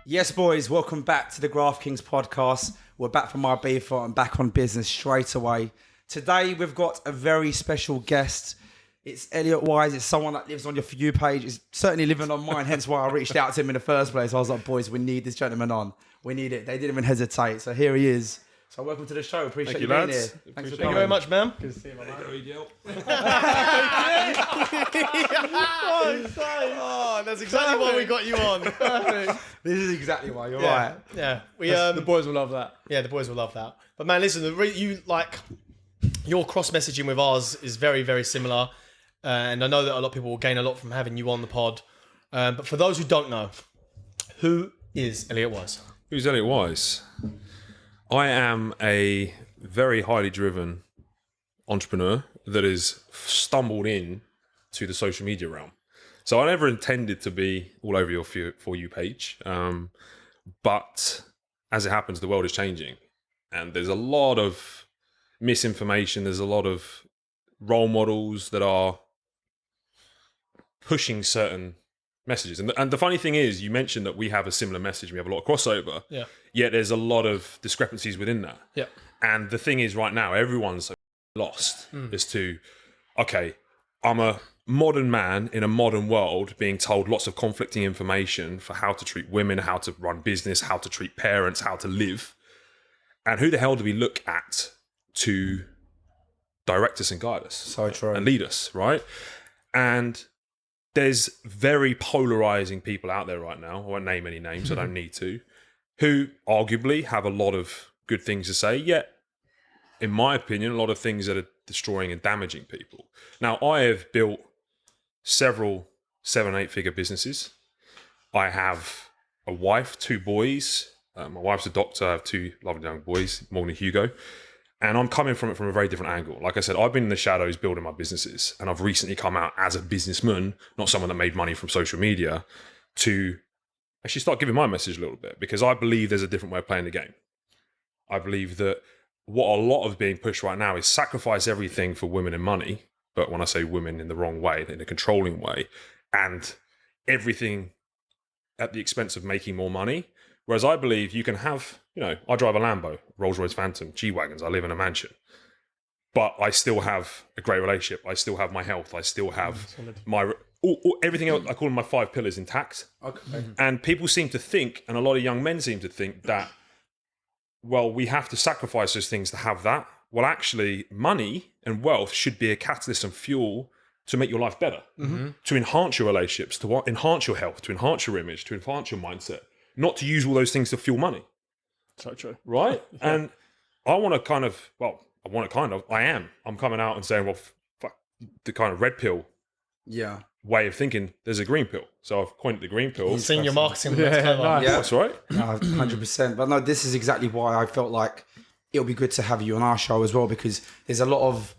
Yes, boys, welcome back to the Graft Kings podcast. We're back from Ibiza and back on business straight away. Today, we've got a very special guest. It's Elliot Wise. It's someone that lives on your For You page. It's certainly living on mine, hence why I reached out to him in the first place. I was like, boys, we need this gentleman on. We need it. They didn't even hesitate. So here he is. So welcome to the show. Appreciate you being here. Thanks for coming. Thank you very much, man. Good to see you, man. Oh, that's exactly why we got you on. This is exactly why. You're right. Yeah, the boys will love that. Yeah, the boys will love that. But man, listen, your cross messaging with ours is very, very similar, and I know that a lot of people will gain a lot from having you on the pod. But for those who don't know, who is Elliot Wise? Who's Elliot Wise? I am a very highly driven entrepreneur that has stumbled in to the social media realm. So I never intended to be all over your For You page. But as it happens, the world is changing. And there's a lot of misinformation. There's a lot of role models that are pushing certain messages. And the funny thing is, you mentioned that we have a similar message. We have a lot of crossover. Yeah. Yet there's a lot of discrepancies within that. Yeah. And the thing is, right now, everyone's so lost as to, okay, I'm a modern man in a modern world being told lots of conflicting information for how to treat women, how to run business, how to treat parents, how to live. And who the hell do we look at to direct us and guide us? So true. And lead us, right? And there's very polarizing people out there right now. I won't name any names, I don't need to, who arguably have a lot of good things to say, yet, in my opinion, a lot of things that are destroying and damaging people. Now, I have built several 7- and 8-figure businesses. I have a wife, 2 boys. My wife's a doctor. I have 2 lovely young boys, Morgan and Hugo. And I'm coming from it from a very different angle. Like I said, I've been in the shadows building my businesses, and I've recently come out as a businessman, not someone that made money from social media, to actually start giving my message a little bit, because I believe there's a different way of playing the game. I believe that what a lot of being pushed right now is sacrifice everything for women and money. But when I say women in the wrong way, in a controlling way, and everything at the expense of making more money. Whereas I believe you can have, I drive a Lambo, Rolls-Royce Phantom, G-Wagons, I live in a mansion. But I still have a great relationship. I still have my health. I still have my everything else. I call them my 5 pillars intact. Okay. And people seem to think, and a lot of young men seem to think that, well, we have to sacrifice those things to have that. Well, actually, money and wealth should be a catalyst and fuel to make your life better, to enhance your relationships, to enhance your health, to enhance your image, to enhance your mindset, not to use all those things to fuel money. So true. Right? Yeah. And I want to I'm coming out and saying, well, fuck the kind of red pill way of thinking. There's a green pill. So I've coined the green pill. You've seen your marketing. Yeah, that's right. 100%. But no, this is exactly why I felt like it'll be good to have you on our show as well, because there's a lot of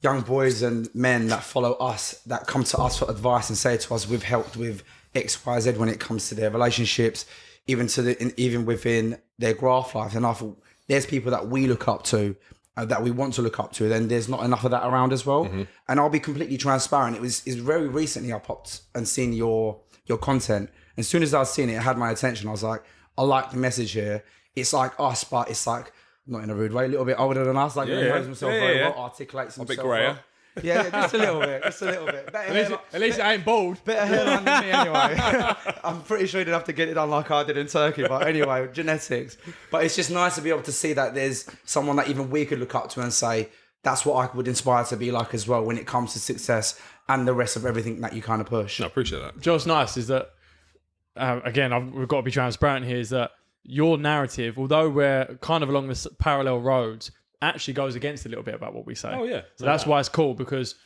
young boys and men that follow us, that come to us for advice and say to us, we've helped with X, Y, Z when it comes to their relationships, even within their graft life. And I thought, there's people that we look up to, that we want to look up to, then there's not enough of that around as well. And I'll be completely transparent. It's very recently I popped and seen your content. As soon as I was seeing it, it had my attention. I was like, I like the message here. It's like us, but it's like, not in a rude way, a little bit older than us, like knows himself very well, articulates himself. A bit grayer. Yeah, just a little bit. At least it ain't bald. Bit of hairline than me anyway. I'm pretty sure you didn't have to get it done like I did in Turkey, but anyway, genetics. But it's just nice to be able to see that there's someone that even we could look up to and say, that's what I would inspire to be like as well when it comes to success and the rest of everything that you kind of push. I appreciate that. What's nice is that, again, we've got to be transparent here, is that your narrative, although we're kind of along this parallel roads, actually goes against a little bit about what we say. Oh, yeah. So that's why it's cool, because,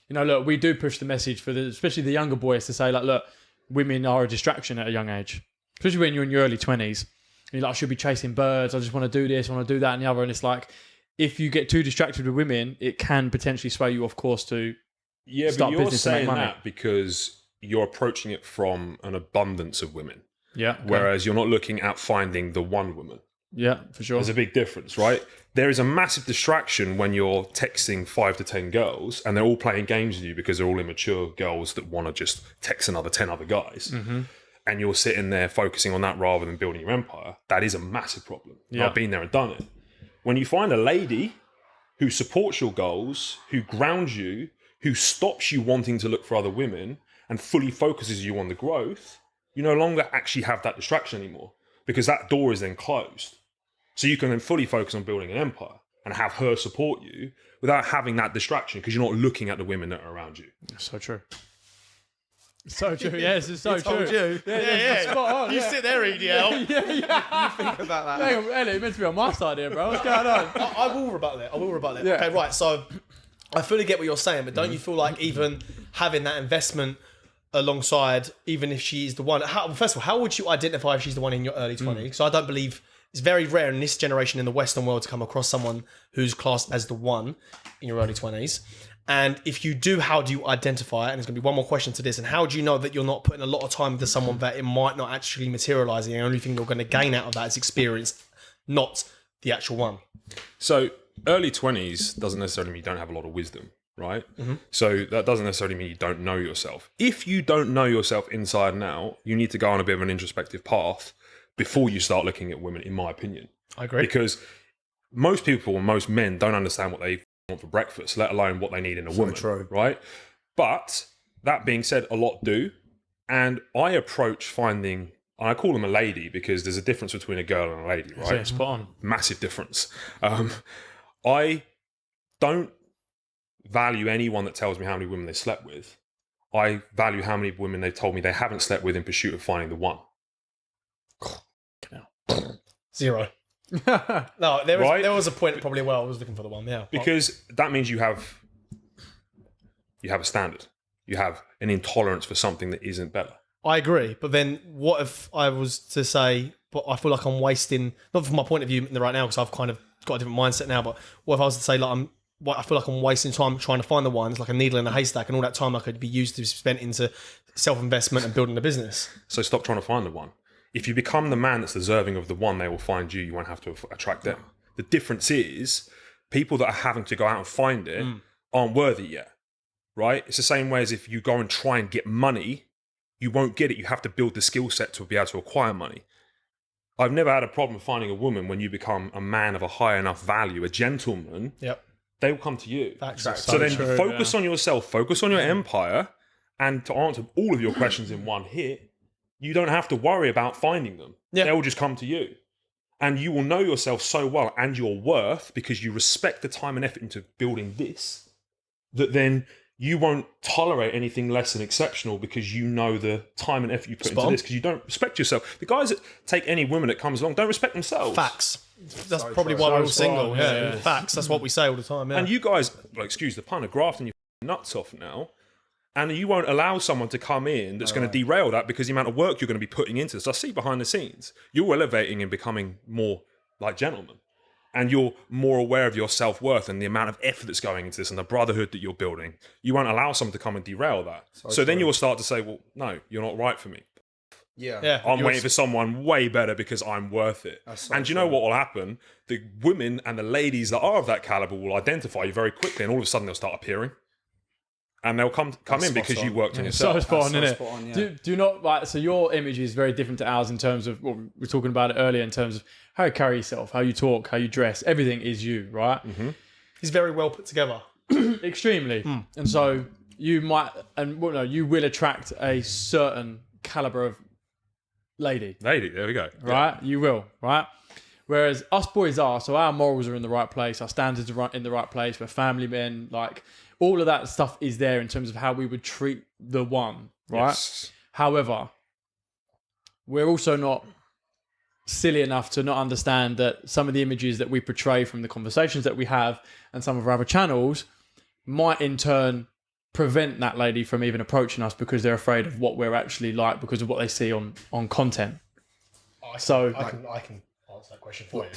look, we do push the message for especially the younger boys to say, like, look, women are a distraction at a young age, especially when you're in your early 20s. You're like, I should be chasing birds. I just want to do this, I want to do that and the other. And it's like, if you get too distracted with women, it can potentially sway you off course to start but you're business and make saying money. that because you're approaching it from an abundance of women. Yeah. Okay. Whereas you're not looking at finding the one woman. Yeah, for sure. There's a big difference, right? There is a massive distraction when you're texting 5 to 10 girls and they're all playing games with you because they're all immature girls that want to just text another 10 other guys. and you're sitting there focusing on that rather than building your empire, that is a massive problem. Yeah. I've been there and done it. When you find a lady who supports your goals, who grounds you, who stops you wanting to look for other women and fully focuses you on the growth, you no longer actually have that distraction anymore because that door is then closed. So you can then fully focus on building an empire and have her support you without having that distraction because you're not looking at the women that are around you. So true. So true. Yes, it's so true. Told you. Yeah. Spot on, You yeah. sit there, EDL. Think about that. Hang on, Elliot, you're meant to be on my side here, bro. What's going on? I will rebut that. Yeah. Okay, right. So I fully get what you're saying, but don't you feel like even having that investment alongside, even if she's the one, first of all, how would you identify if she's the one in your early 20s? So I don't believe it's very rare in this generation in the Western world to come across someone who's classed as the one in your early 20s. And if you do, how do you identify it? And there's going to be one more question to this. And how do you know that you're not putting a lot of time into someone that it might not actually materialise? And the only thing you're going to gain out of that is experience, not the actual one. So early 20s doesn't necessarily mean you don't have a lot of wisdom, right? So that doesn't necessarily mean you don't know yourself. If you don't know yourself inside and out, you need to go on a bit of an introspective path before you start looking at women, in my opinion. I agree. Because most people and most men don't understand what they want for breakfast, let alone what they need in a woman, true. right? But that being said, a lot do. And I approach finding, I call them a lady because there's a difference between a girl and a lady, right? Yeah, spot on. Massive difference. I don't value anyone that tells me how many women they slept with. I value how many women they've told me they haven't slept with in pursuit of finding the one. 0. No, Right? there was a point probably where I was looking for the one, yeah. Because that means you have a standard. You have an intolerance for something that isn't better. I agree, but then what if I was to say, but I feel like I'm wasting, not from my point of view right now, because I've kind of got a different mindset now, but what if I was to say, like, I feel like I'm wasting time trying to find the one, it's like a needle in a haystack, and all that time I could be used to be spent into self-investment and building a business. So stop trying to find the one. If you become the man that's deserving of the one, they will find you. You won't have to attract them. The difference is people that are having to go out and find it aren't worthy yet, right? It's the same way as if you go and try and get money, you won't get it. You have to build the skill set to be able to acquire money. I've never had a problem finding a woman when you become a man of a high enough value, a gentleman. Yep. They will come to you. Facts. So then true, focus on yourself, focus on your empire, and to answer all of your questions in one hit, you don't have to worry about finding them. Yeah. They'll just come to you. And you will know yourself so well and your worth because you respect the time and effort into building this, that then you won't tolerate anything less than exceptional because you know the time and effort you put into this because you don't respect yourself. The guys that take any woman that comes along don't respect themselves. Facts. That's probably why we're all single. Yeah. Facts. That's what we say all the time. Yeah. And you guys, like, excuse the pun, are grafting your nuts off now. And you won't allow someone to come in that's going to derail that because the amount of work you're going to be putting into this. I see behind the scenes, you're elevating and becoming more like gentlemen. And you're more aware of your self-worth and the amount of effort that's going into this and the brotherhood that you're building. You won't allow someone to come and derail that. So then you'll start to say, well, no, you're not right for me. Yeah. I'm waiting for someone way better because I'm worth it. And do you know what will happen? The women and the ladies that are of that caliber will identify you very quickly and all of a sudden they'll start appearing. And they'll come in because you worked on yourself. So spot on, That's isn't so it? spot on, yeah. Do you not like? So your image is very different to ours in terms of what we were talking about it earlier. In terms of how you carry yourself, how you talk, how you dress. Everything is you, right? He's very well put together. Extremely. And so you might, and well, no, you will attract a certain caliber of lady, There we go. right? You will, right? Whereas us boys are, so our morals are in the right place, our standards are in the right place. We're family men, like. All of that stuff is there in terms of how we would treat the one, right? Yes. However, we're also not silly enough to not understand that some of the images that we portray from the conversations that we have and some of our other channels might in turn prevent that lady from even approaching us because they're afraid of what we're actually like because of what they see on content. I can answer that question for you.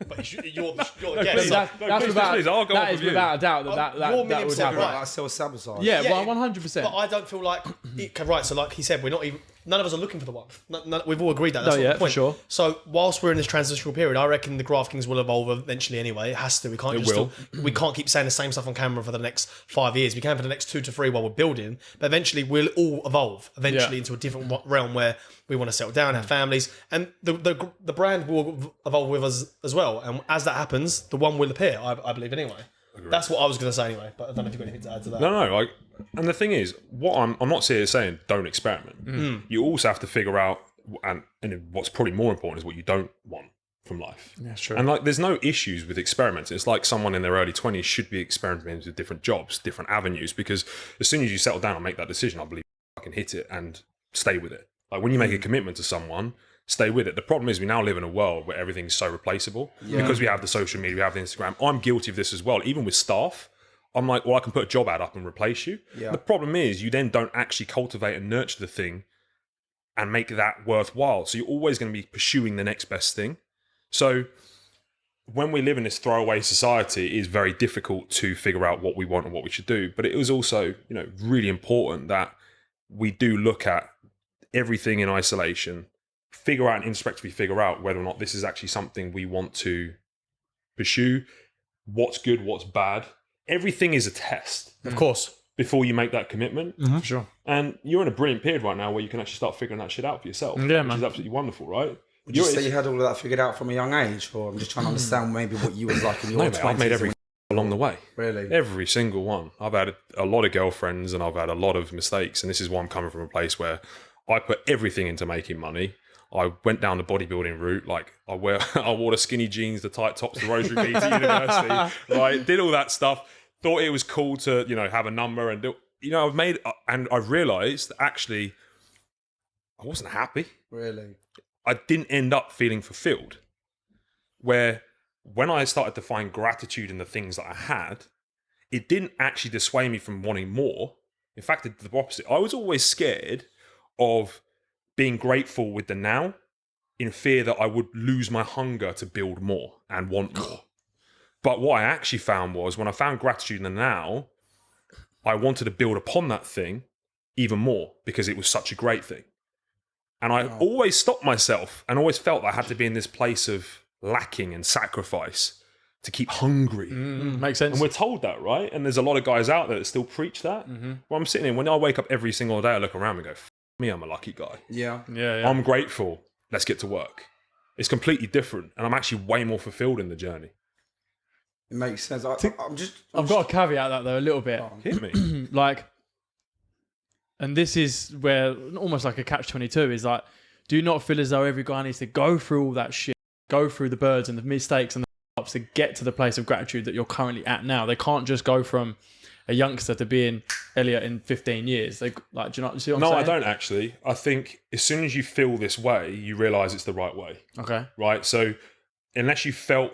But you're the guest. Please, I'll go that off is of you. without a doubt that You're would 1,000,000% happen. right. That's self-sabotage. Yeah, Yeah, 100%. But I don't feel like right. So, like he said, we're not even. none of us are looking for the one. We've all agreed that. That's not the for point. sure. So whilst we're in this transitional period, I reckon the Graft Kings will evolve eventually anyway. It has to. We can't we can't keep saying the same stuff on camera for the next 5 years. We can for the next 2 to 3 while we're building. But eventually we'll all evolve into a different realm where we want to settle down, have families, and the brand will evolve with us as well. And as that happens, the one will appear. I believe anyway. That's what I was going to say anyway, but I don't know if you've got anything to add to that. No. And the thing is, what I'm not saying don't experiment. You also have to figure out, and what's probably more important is what you don't want from life. Yeah, sure. And like, there's no issues with experiments. It's like someone in their early 20s should be experimenting with different jobs, different avenues, because as soon as you settle down and make that decision, I believe you can hit it and stay with it. Like when you make a commitment to someone, stay with it. The problem is we now live in a world where everything's so replaceable because we have the social media, we have the Instagram. I'm guilty of this as well. Even with staff, I'm like, well, I can put a job ad up and replace you. Yeah. The problem is you then don't actually cultivate and nurture the thing and make that worthwhile. So you're always going to be pursuing the next best thing. So when we live in this throwaway society, it is very difficult to figure out what we want and what we should do. But it is also, really important that we do look at everything in isolation, figure out and introspectively figure out whether or not this is actually something we want to pursue, what's good, what's bad. Everything is a test. Of course. Before you make that commitment. For sure. And you're in a brilliant period right now where you can actually start figuring that shit out for yourself. Yeah, man. Which is absolutely wonderful, right? Would you say you had all of that figured out from a young age? Or I'm just trying to understand maybe what you was like in your 20s. Mate, I've made every along the way. Really? Every single one. I've had a lot of girlfriends and I've had a lot of mistakes. And this is why I'm coming from a place where I put everything into making money. I went down the bodybuilding route. Like I wore the skinny jeans, the tight tops, the rosary beads at university. Right, did all that stuff. Thought it was cool to have a number and I've realised that actually I wasn't happy. Really, I didn't end up feeling fulfilled. Where when I started to find gratitude in the things that I had, it didn't actually dissuade me from wanting more. In fact, it did the opposite. I was always scared of being grateful with the now in fear that I would lose my hunger to build more and want more. But what I actually found was when I found gratitude in the now, I wanted to build upon that thing even more because it was such a great thing. And I always stopped myself and always felt that I had to be in this place of lacking and sacrifice to keep hungry. Makes sense. And we're told that, right? And there's a lot of guys out there that still preach that. Well, I'm sitting here, when I wake up every single day, I look around and go, me, I'm a lucky guy. Yeah. I'm grateful. Let's get to work. It's completely different. And I'm actually way more fulfilled in the journey. It makes sense. I've got to caveat that though a little bit. Hit me. And this is where almost like a catch-22 is like, do you not feel as though every guy needs to go through all that shit, go through the birds and the mistakes and the ups to get to the place of gratitude that you're currently at now? They can't just go from a youngster to being Elliot in 15 years. They do you know see what I'm saying? No, I don't actually. I think as soon as you feel this way, you realise it's the right way. Okay. Right? So unless you felt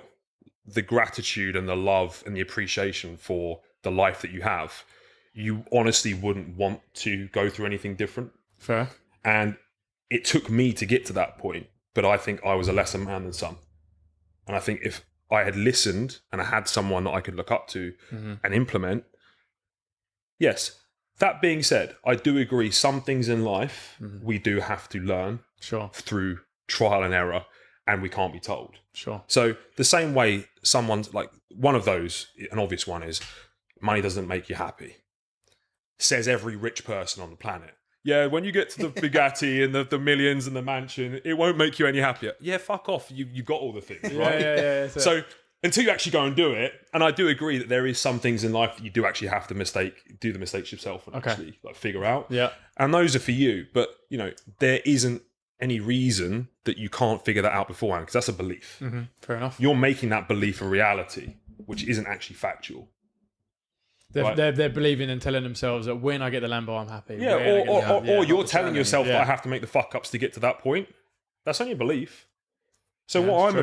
the gratitude and the love and the appreciation for the life that you have, you honestly wouldn't want to go through anything different. Fair. And it took me to get to that point, but I think I was a lesser man than some. And I think if I had listened and I had someone that I could look up to and implement, yes. That being said, I do agree some things in life we do have to learn through trial and error, and we can't be told. Sure. So the same way someone's like, one of those, an obvious one is money doesn't make you happy. Says every rich person on the planet. Yeah, when you get to the Bugatti and the millions and the mansion, it won't make you any happier. Yeah, fuck off. You got all the things, right? Yeah. So until you actually go and do it, and I do agree that there is some things in life that you do actually have to do the mistakes yourself and actually figure out. Yeah. And those are for you. But, there isn't any reason that you can't figure that out beforehand, because that's a belief. Fair enough. You're making that belief a reality, which isn't actually factual. They're believing and telling themselves that when I get the Lambo, I'm happy. Yeah, or you're telling yourself that I have to make the fuck ups to get to that point. That's only a belief. So what I'm a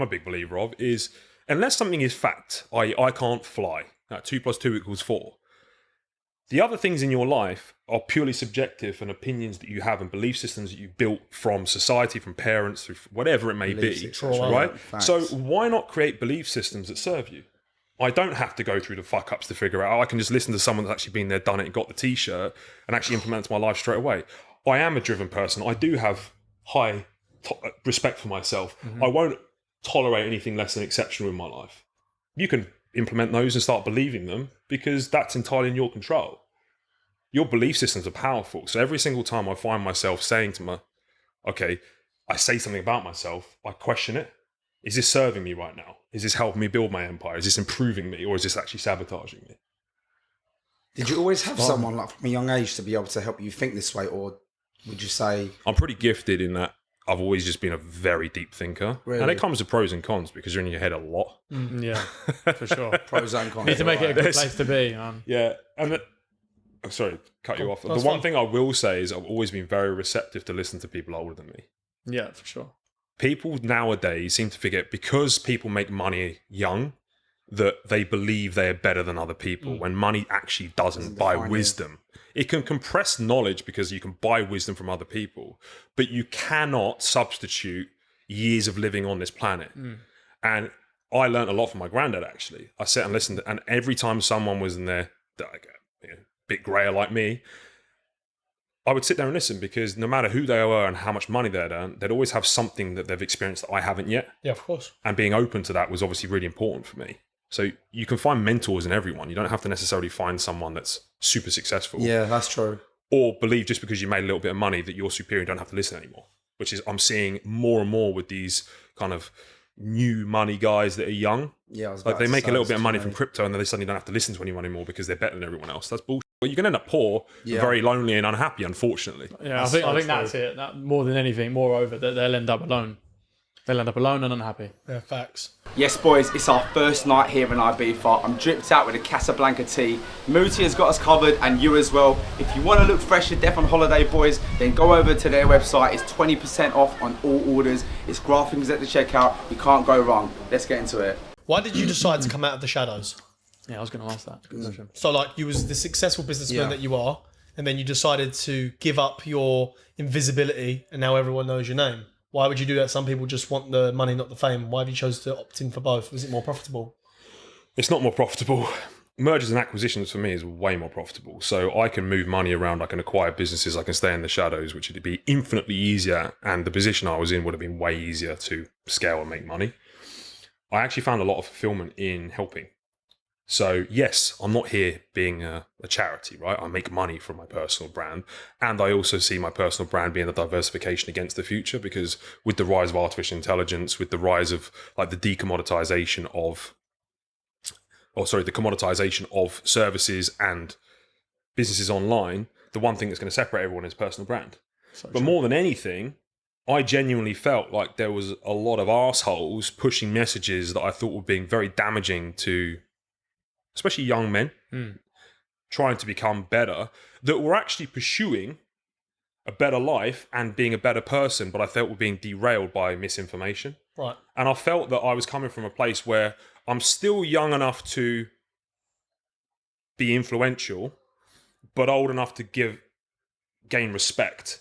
big believer of is, unless something is fact, i.e. I can't fly, 2 + 2 = 4. The other things in your life are purely subjective and opinions that you have and belief systems that you've built from society, from parents, through whatever it may be, right? So why not create belief systems that serve you? I don't have to go through the fuck ups to figure out. I can just listen to someone that's actually been there, done it, and got the t-shirt and actually implement it to my life straight away. I am a driven person. I do have high respect for myself. I won't tolerate anything less than exceptional in my life. You can implement those and start believing them because that's entirely in your control. Your belief systems are powerful. So every single time I find myself saying to I say something about myself, I question it. Is this serving me right now? Is this helping me build my empire? Is this improving me? Or is this actually sabotaging me? Did you always have someone like from a young age to be able to help you think this way, or would you say I'm pretty gifted in that I've always just been a very deep thinker. Really? And it comes with pros and cons because you're in your head a lot. Yeah, for sure. pros and cons? Need to make it a good There's- place to be. Yeah. And sorry, cut you off. The That's one fine. thing I will say is I've always been very receptive to listen to people older than me. Yeah, for sure. People nowadays seem to forget because people make money young that they believe they are better than other people when money actually doesn't buy define you. wisdom. It can compress knowledge because you can buy wisdom from other people, but you cannot substitute years of living on this planet. And I learned a lot from my granddad, actually. I sat and listened, and every time someone was in there, a bit grayer like me, I would sit there and listen because no matter who they were and how much money they'd earned, they'd always have something that they've experienced that I haven't yet. Yeah, of course. And being open to that was obviously really important for me. So you can find mentors in everyone. You don't have to necessarily find someone that's super successful. Yeah, that's true. Or believe just because you made a little bit of money that you're superior and don't have to listen anymore. Which is I'm seeing more and more with these kind of new money guys that are young. Yeah, I was Like about they to make a say little this bit of money to from me. crypto and then they suddenly don't have to listen to anyone anymore because they're better than everyone else. That's bullshit. Well, you can end up poor, and Yeah. very lonely and unhappy, unfortunately. Yeah, That's I so think true. that's it. That, more than anything, moreover, that they'll end up alone. They'll end up alone and unhappy. Yeah, facts. Yes, boys, it's our first night here in Ibiza. I'm dripped out with a Casablanca tea. Muoti has got us covered, and you as well. If you want to look fresh to death on holiday, boys, then go over to their website. It's 20% off on all orders. It's Graft Kings at the checkout. You can't go wrong. Let's get into it. Why did you decide to come out of the shadows? Yeah, I was going to ask that. Good question. So, like, you was the successful businessman Yeah. that you are, and then you decided to give up your invisibility, and now everyone knows your name. Why would you do that? Some people just want the money, not the fame. Why have you chose to opt in for both? Was it more profitable? It's not more profitable. Mergers and acquisitions for me is way more profitable. So I can move money around, I can acquire businesses, I can stay in the shadows, which would be infinitely easier. And the position I was in would have been way easier to scale and make money. I actually found a lot of fulfillment in helping. So yes, I'm not here being a charity, right? I make money from my personal brand. And I also see my personal brand being a diversification against the future because with the rise of artificial intelligence, with the rise of like the commoditization of services and businesses online, the one thing that's going to separate everyone is personal brand. But more than anything, I genuinely felt like there was a lot of arseholes pushing messages that I thought were being very damaging to especially young men trying to become better, that were actually pursuing a better life and being a better person, but I felt were being derailed by misinformation. Right. And I felt that I was coming from a place where I'm still young enough to be influential, but old enough to gain respect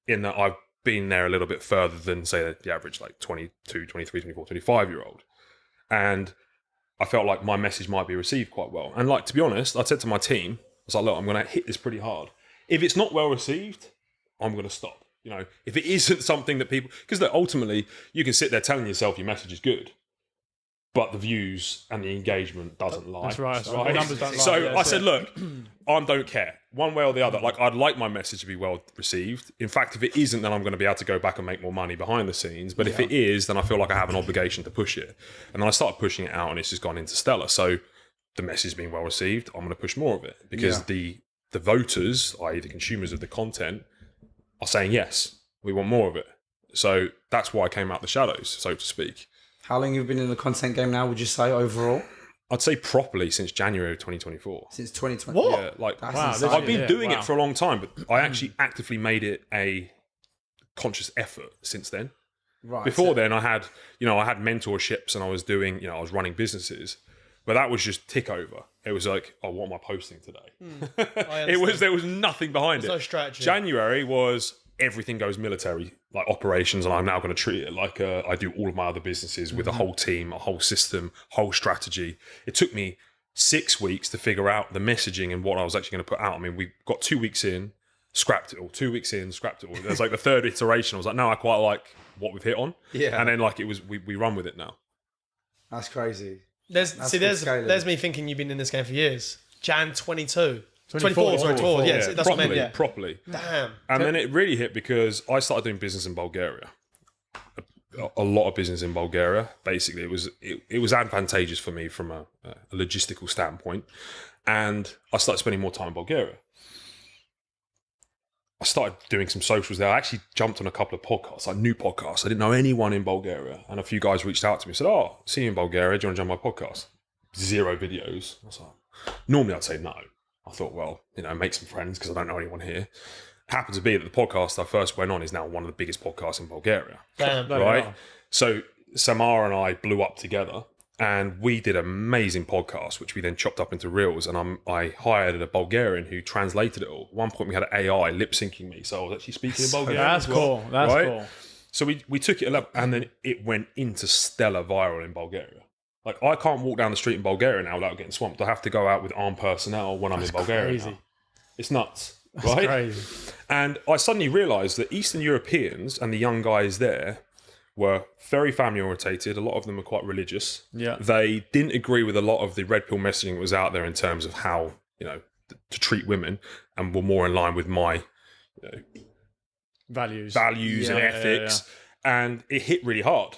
in that I've been there a little bit further than, say, the average like 22, 23, 24, 25-year-old. And I felt like my message might be received quite well. And like, to be honest, I said to my team, I was like, look, I'm going to hit this pretty hard. If it's not well received, I'm going to stop. You know, if it isn't something that people, because ultimately you can sit there telling yourself your message is good, but the views and the engagement doesn't lie. That's right. The numbers don't lie. So Yeah, I that's said, it. look, I don't care. One way or the other. Like, I'd like my message to be well received. In fact, if it isn't, then I'm going to be able to go back and make more money behind the scenes. But if it is, then I feel like I have an obligation to push it. And then I started pushing it out and it's just gone into stellar. So the message being well received, I'm going to push more of it. Because the voters, i.e. the consumers of the content, are saying, yes, we want more of it. So that's why I came out the shadows, so to speak. How long have you been in the content game now, would you say, overall? I'd say properly since January of 2024. Since 2020? What? Yeah, like That's Wow, insane. I've been Yeah, doing wow. it for a long time, but I actually actively made it a conscious effort since then. Right. Before then, I had mentorships and I was doing, I was running businesses, but that was just tick over. It was like, oh, what am I posting today? There was nothing behind There's it. no strategy. January was everything goes military, like operations, and I'm now going to treat it like I do all of my other businesses with a whole team, a whole system, whole strategy. It took me 6 weeks to figure out the messaging and what I was actually going to put out. I mean, we got 2 weeks in, scrapped it all. 2 weeks in, scrapped it all. There's like the third iteration. I was like, no, I quite like what we've hit on. Yeah. And then like we run with it now. That's crazy. There's me thinking you've been in this game for years. Jan 22. 24, sorry, 24. Yeah, that's what I meant, yeah. Properly. Damn. And then it really hit because I started doing business in Bulgaria. A lot of business in Bulgaria. Basically, it was advantageous for me from a logistical standpoint. And I started spending more time in Bulgaria. I started doing some socials there. I actually jumped on a couple of podcasts, like new podcasts. I didn't know anyone in Bulgaria. And a few guys reached out to me and said, oh, see you in Bulgaria. Do you want to join my podcast? 0 videos. I was like, normally I'd say no. I thought, well, make some friends because I don't know anyone here. Happened to be that the podcast I first went on is now one of the biggest podcasts in Bulgaria. Damn. Right? So Samara and I blew up together and we did an amazing podcast, which we then chopped up into reels. And I hired a Bulgarian who translated it all. At one point we had an AI lip syncing me. So I was actually speaking in Bulgarian. That's cool. That's cool. So we took it a level and then it went into stellar viral in Bulgaria. Like, I can't walk down the street in Bulgaria now without getting swamped. I have to go out with armed personnel when I'm in Bulgaria. Now. It's nuts, right? Crazy. And I suddenly realised that Eastern Europeans and the young guys there were very family orientated. A lot of them were quite religious. Yeah. They didn't agree with a lot of the red pill messaging that was out there in terms of how, to treat women, and were more in line with my values and ethics. Yeah. And it hit really hard.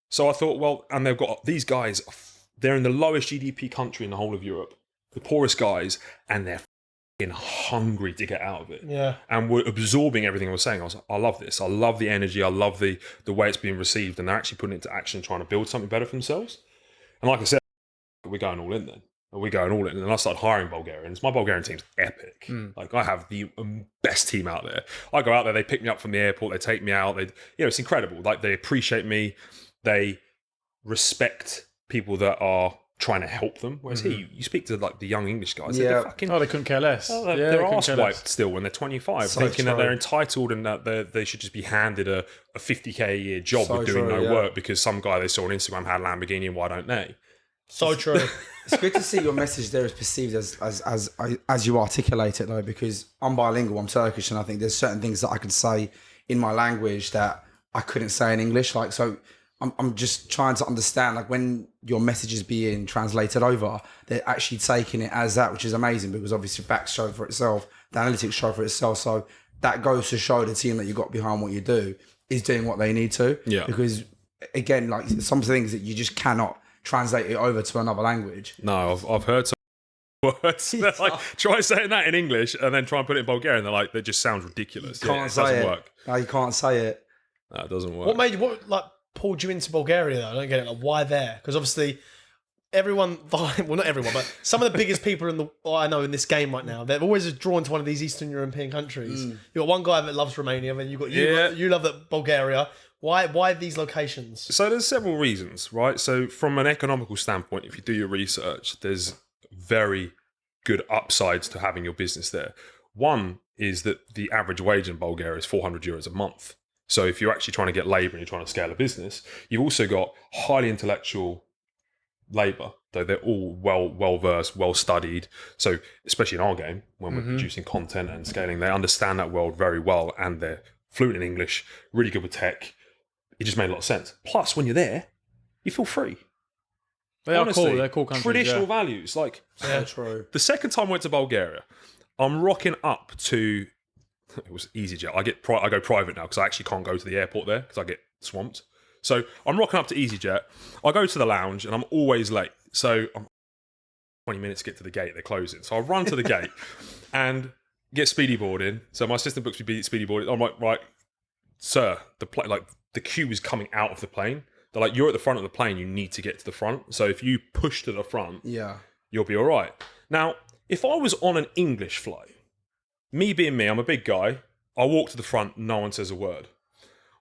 So I thought, well, and they've got these guys, they're in the lowest GDP country in the whole of Europe, the poorest guys, and they're f***ing hungry to get out of it. Yeah. And we're absorbing everything I was saying. I was like, I love this. I love the energy. I love the way it's being received. And they're actually putting it into action, trying to build something better for themselves. And like I said, we're going all in then. We're going all in. And I started hiring Bulgarians. My Bulgarian team's epic. Like, I have the best team out there. I go out there, they pick me up from the airport, they take me out. It's incredible. Like, they appreciate me. They respect people that are trying to help them. Whereas here, you speak to like the young English guys. Yeah. they couldn't care less. They're arse wiped still when they're 25, thinking that they're entitled and that they should just be handed a 50k a year job with doing no work because some guy they saw on Instagram had a Lamborghini and why don't they? So true. It's good to see your message there is perceived as you articulate it though, because I'm bilingual, I'm Turkish, and I think there's certain things that I can say in my language that I couldn't say in English. Like, so I'm just trying to understand, like, when your message is being translated over, they're actually taking it as that, which is amazing because obviously facts show for itself, the analytics show for itself. So that goes to show the team that you got behind what you do is doing what they need to. Yeah. Because again, like, some things that you just cannot translate it over to another language. No, I've heard some words. They're like, try saying that in English and then try and put it in Bulgarian. They're like, that just sounds ridiculous. You can't it say doesn't it. work. No, you can't say it. No, it doesn't work. What pulled you into Bulgaria though? I don't get it. Like, why there? Because obviously everyone, well, not everyone, but some of the biggest people I know in this game right now, they're always drawn to one of these Eastern European countries. You've got one guy that loves Romania, and you love that Bulgaria. Why these locations? So there's several reasons, right? So from an economical standpoint, if you do your research, there's very good upsides to having your business there. One is that the average wage in Bulgaria is 400 euros a month. So if you're actually trying to get labour and you're trying to scale a business, you've also got highly intellectual labour, though they're all well-versed, well-studied. So especially in our game, when we're producing content and scaling, they understand that world very well and they're fluent in English, really good with tech. It just made a lot of sense. Plus, when you're there, you feel free. Honestly, They're cool countries. Traditional values. Like, True. the second time I went to Bulgaria, I'm rocking up to... It was EasyJet. I go private now because I actually can't go to the airport there because I get swamped. So I'm rocking up to EasyJet. I go to the lounge and I'm always late. So I'm 20 minutes to get to the gate. They're closing. So I run to the gate and get speedy boarding. So my assistant books me speedy boarding. I'm like, right, sir, the queue is coming out of the plane. They're like, you're at the front of the plane. You need to get to the front. So if you push to the front, you'll be all right. Now, if I was on an English flight, me being me, I'm a big guy. I walk to the front, no one says a word.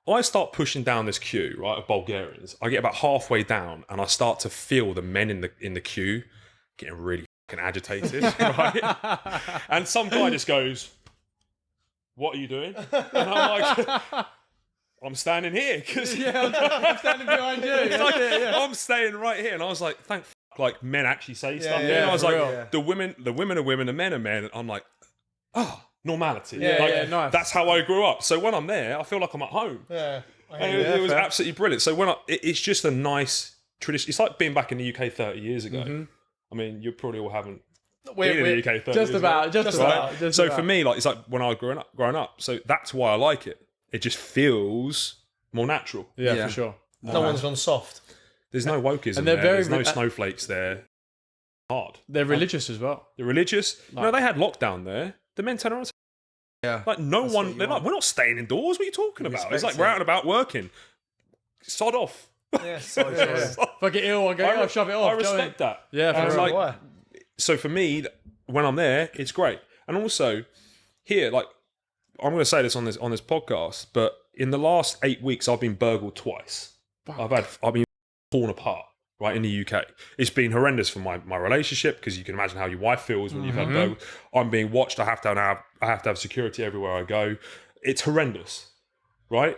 I start pushing down this queue, right, of Bulgarians. I get about halfway down and I start to feel the men in the queue getting really fucking agitated, right? And some guy just goes, "What are you doing?" And I'm like, "I'm standing here." I'm standing behind you. I'm staying right here. And I was like, thank f***, like, men actually say stuff. And I was like, the women are women, the men are men. And I'm like, oh, normality. Yeah, like, yeah, nice. That's how I grew up. So when I'm there, I feel like I'm at home. Yeah. And it was absolutely brilliant. So it's just a nice tradition. It's like being back in the UK 30 years ago. I mean, you probably all haven't been in the UK 30 just years about, ago. just about. Just So about. for me, like, it's like when I was growing up. So that's why I like it. It just feels more natural. yeah, for sure. No one's gone soft. There's no wokeism And they're there. very There's no snowflakes there. Hard. They're religious as well. They're religious. No, they had lockdown there. The men turn around and say, Yeah. like, no one, they're like, we're not staying indoors. What are you talking about? It's like, respect we're it. out and about working. Sod off. Yeah, so true. If I get ill, I go, oh, shove it off. I respect that. Yeah, for And real. like, Why? so for me, when I'm there, it's great. And also here, like, I'm going to say this on this podcast, but in the last 8 weeks, I've been burgled twice. I've been torn apart. Right, in the UK. It's been horrendous for my relationship, because you can imagine how your wife feels when you've had burgled. I'm being watched. I have to have security everywhere I go. It's horrendous, right?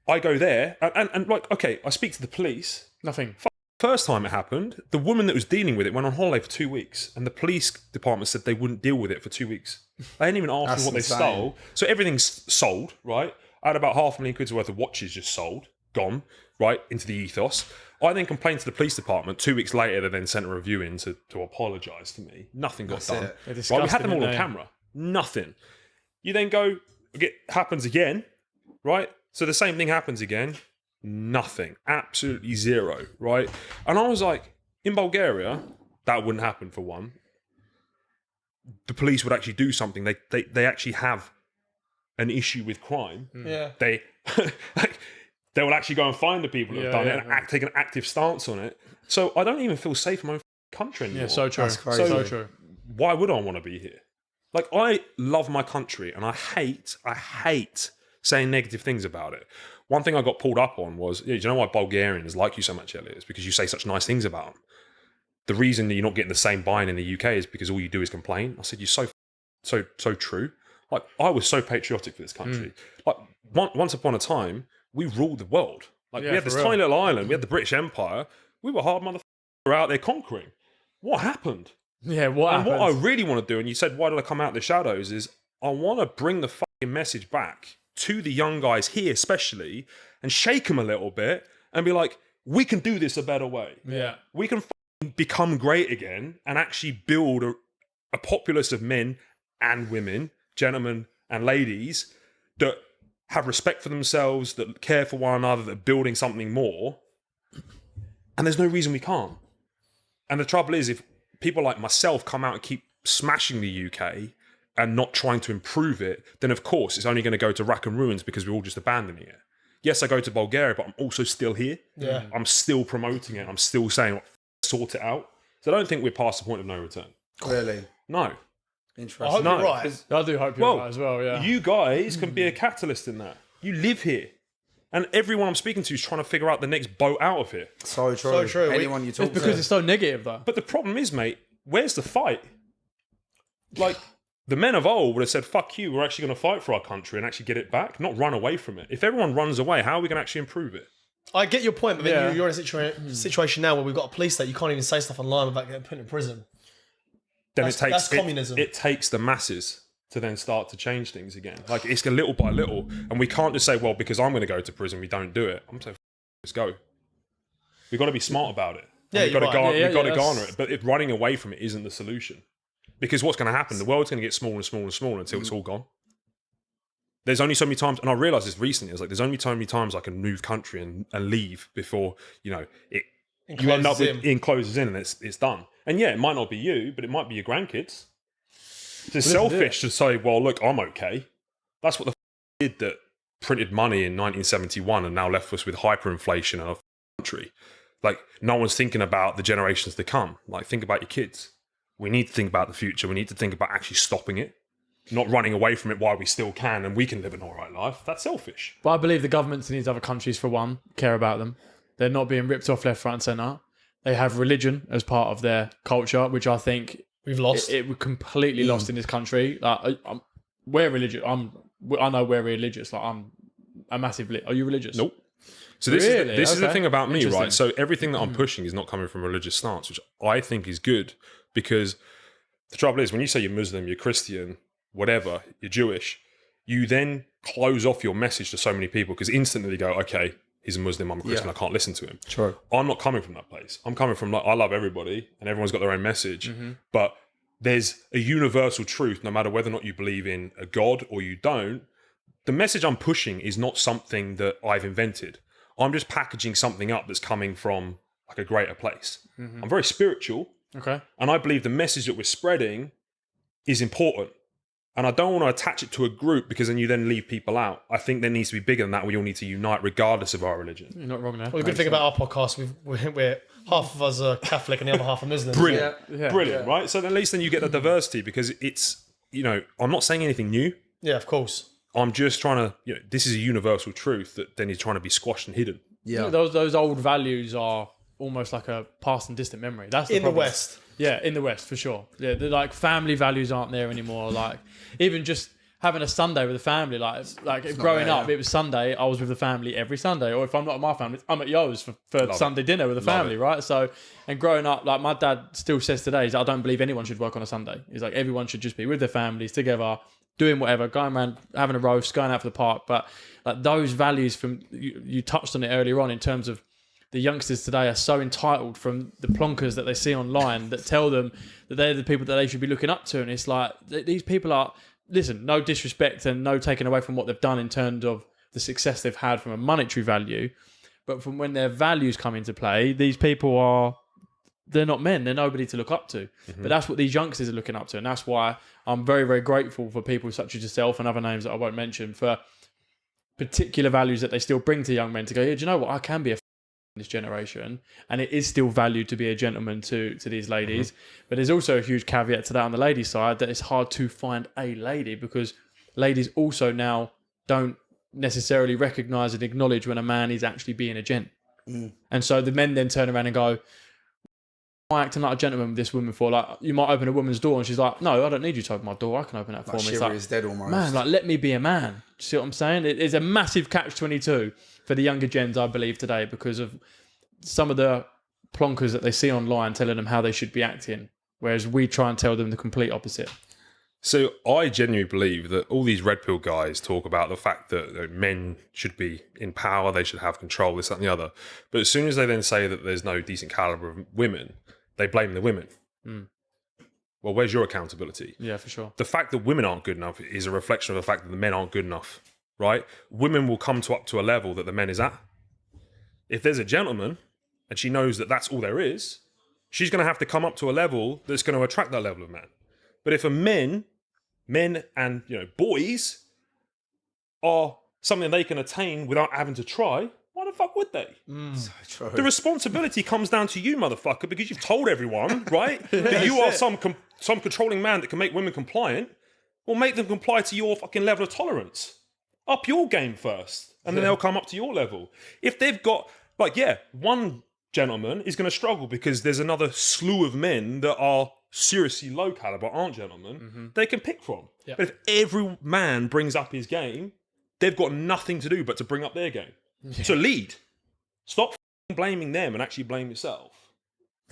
I go there and like, okay, I speak to the police. Nothing. First time it happened, the woman that was dealing with it went on holiday for 2 weeks, and the police department said they wouldn't deal with it for 2 weeks. They didn't even ask me what insane. they stole. So everything's sold, right? I had about £500,000 worth of watches just sold, gone, right, into the ethos. I then complained to the police department. 2 weeks later, they then sent a review in to apologise to me. Nothing got done. it. They're Right, we had them all on disgusting, camera. Nothing. You then go, it happens again, right? So the same thing happens again. Nothing. Absolutely zero, right? And I was like, in Bulgaria, that wouldn't happen for one. The police would actually do something. They actually have an issue with crime. Yeah. They they will actually go and find the people that have done Yeah, it and take an active stance on it. So I don't even feel safe in my own country anymore. Yeah, so true. That's crazy. So true. Why would I want to be here? Like, I love my country, and I hate saying negative things about it. One thing I got pulled up on was, do you know why Bulgarians like you so much, Elliot? It's because you say such nice things about them. The reason that you're not getting the same buy-in in the UK is because all you do is complain. I said, you're so true. Like, I was so patriotic for this country. Like, once upon a time, we ruled the world. Like, Yeah, we had for this real. tiny little island. We had the British Empire. We were hard motherfuckers out there conquering. What happened? Yeah, what And happens? what I really want to do, and you said, why did I come out of the shadows, is I want to bring the fucking message back to the young guys here, especially, and shake them a little bit and be like, we can do this a better way. Yeah. We can become great again and actually build a populace of men and women, gentlemen and ladies, that have respect for themselves, that care for one another, that are building something more. And there's no reason we can't. And the trouble is, if people like myself come out and keep smashing the UK and not trying to improve it, then of course it's only going to go to rack and ruins, because we're all just abandoning it. Yes, I go to Bulgaria, but I'm also still here. Yeah. I'm still promoting it. I'm still saying, sort it out. So I don't think we're past the point of no return. Really No. I interesting. hope No, you're right. 'cause I do hope you're Well, right as well, yeah. you guys can be a catalyst in that. You live here. And everyone I'm speaking to is trying to figure out the next boat out of here. So true. So true. Anyone you talk It's because to. it's so negative, though. But the problem is, mate, where's the fight? Like, the men of old would have said, fuck you, we're actually going to fight for our country and actually get it back, not run away from it. If everyone runs away, how are we going to actually improve it? I get your point, but then Yeah. you're in a situation now where we've got a police state. You can't even say stuff online without getting put in prison. Then That's communism. It takes the masses to then start to change things again. Like, it's a little by little. And we can't just say, well, because I'm going to go to prison, we don't do it. I'm saying, let's go. We've got to be smart about it. Yeah, we've got you're to, right. we've got to that's- garner it. But if running away from it isn't the solution. Because what's going to happen? The world's going to get smaller and smaller and smaller until it's all gone. There's only so many times, and I realised this recently, it's like there's only so many times I can move country and leave before, you know, you end up with it closes in and it's done. And yeah, it might not be you, but it might be your grandkids. It's selfish to say, well, look, I'm okay. That's what the did that printed money in 1971 and now left us with hyperinflation in our country. Like, no one's thinking about the generations to come. Like, think about your kids. We need to think about the future. We need to think about actually stopping it, not running away from it while we still can and we can live an all right life. That's selfish. But I believe the governments in these other countries, for one, care about them. They're not being ripped off left, front, and centre. They have religion as part of their culture, which I think We've lost. it we're completely lost in this country. Like, we're religious. I know we're religious. Like, I'm a massive. Are you religious? Nope. So this Really? is the Okay. thing about me, Interesting. right? So everything that I'm pushing is not coming from a religious stance, which I think is good, because the trouble is when you say you're Muslim, you're Christian, whatever, you're Jewish, you then close off your message to so many people because instantly they go, okay, he's a Muslim, I'm a Christian, I can't listen to him. True. I'm not coming from that place. I'm coming from like, I love everybody and everyone's got their own message, but there's a universal truth, no matter whether or not you believe in a God or you don't. The message I'm pushing is not something that I've invented. I'm just packaging something up that's coming from like a greater place. I'm very spiritual. Okay. And I believe the message that we're spreading is important. And I don't want to attach it to a group because then you then leave people out. I think there needs to be bigger than that. We all need to unite regardless of our religion. You're not wrong there. Well, the good thing about our podcast, we're half of us are Catholic and the other half are Muslim. Brilliant. Yeah. Brilliant, right? So then at least then you get the diversity because it's, I'm not saying anything new. Yeah, of course. I'm just trying to, this is a universal truth that then is trying to be squashed and hidden. Yeah. Those old values are almost like a past and distant memory. That's the In the problem. West. Yeah, in the West for sure. Yeah, the like family values aren't there anymore. Like even just having a Sunday with the family. Like growing up, it was Sunday. I was with the family every Sunday, or if I'm not at my family, I'm at yours for Sunday dinner with the family, right? So, and growing up, like my dad still says today, he's like, I don't believe anyone should work on a Sunday. He's like, everyone should just be with their families together, doing whatever, going around having a roast, going out for the park. But like those values from you touched on it earlier on in terms of the youngsters today are so entitled from the plonkers that they see online that tell them that they're the people that they should be looking up to. And it's like, these people are, listen, no disrespect and no taking away from what they've done in terms of the success they've had from a monetary value. But from when their values come into play, these people they're not men. They're nobody to look up to. But that's what these youngsters are looking up to. And that's why I'm very, very grateful for people such as yourself and other names that I won't mention for particular values that they still bring to young men to go, yeah, do you know what? I can be a this generation, and it is still valued to be a gentleman to these ladies. But there's also a huge caveat to that on the lady side that it's hard to find a lady because ladies also now don't necessarily recognize and acknowledge when a man is actually being a gent. And so the men then turn around and go, I'm acting like a gentleman with this woman for, like, you might open a woman's door and she's like, no, I don't need you to open my door, I can open that for me. It's Chivalry is dead almost. man, like, let me be a man. Do you see what I'm saying? It is a massive catch-22 for the younger gens, I believe, today because of some of the plonkers that they see online telling them how they should be acting, whereas we try and tell them the complete opposite. So I genuinely believe that all these red pill guys talk about the fact that men should be in power, they should have control, this, that, and the other. But as soon as they then say that there's no decent caliber of women, they blame the women. Well, where's your accountability? Yeah, for sure. The fact that women aren't good enough is a reflection of the fact that the men aren't good enough, right? Women will come up to a level that the men is at. If there's a gentleman and she knows that that's all there is, she's going to have to come up to a level that's going to attract that level of man. But if men and boys are something they can attain without having to try, why the fuck would they? So true. The responsibility comes down to you, motherfucker, because you've told everyone, right, that you are some controlling man that can make women compliant. Well, make them comply to your fucking level of tolerance. Up your game first, and then they'll come up to your level. If they've got, one gentleman is going to struggle because there's another slew of men that are seriously low caliber, aren't gentlemen, they can pick from. Yep. But if every man brings up his game, they've got nothing to do but to bring up their game. So lead. Stop blaming them and actually blame yourself.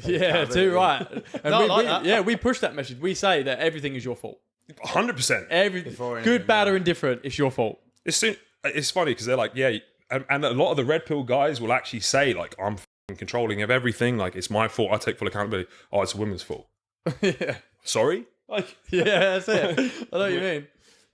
Yeah, too right. And No, I like that. Yeah, we push that message. We say that everything is your fault. 100%. Everything, Before good, anything, bad, or indifferent, it's your fault. It's funny because they're like, yeah, and a lot of the red pill guys will actually say, like, I'm f***ing controlling of everything. Like, it's my fault. I take full accountability. Oh, it's a woman's fault. Yeah, Sorry? Like, that's it. I know what you mean.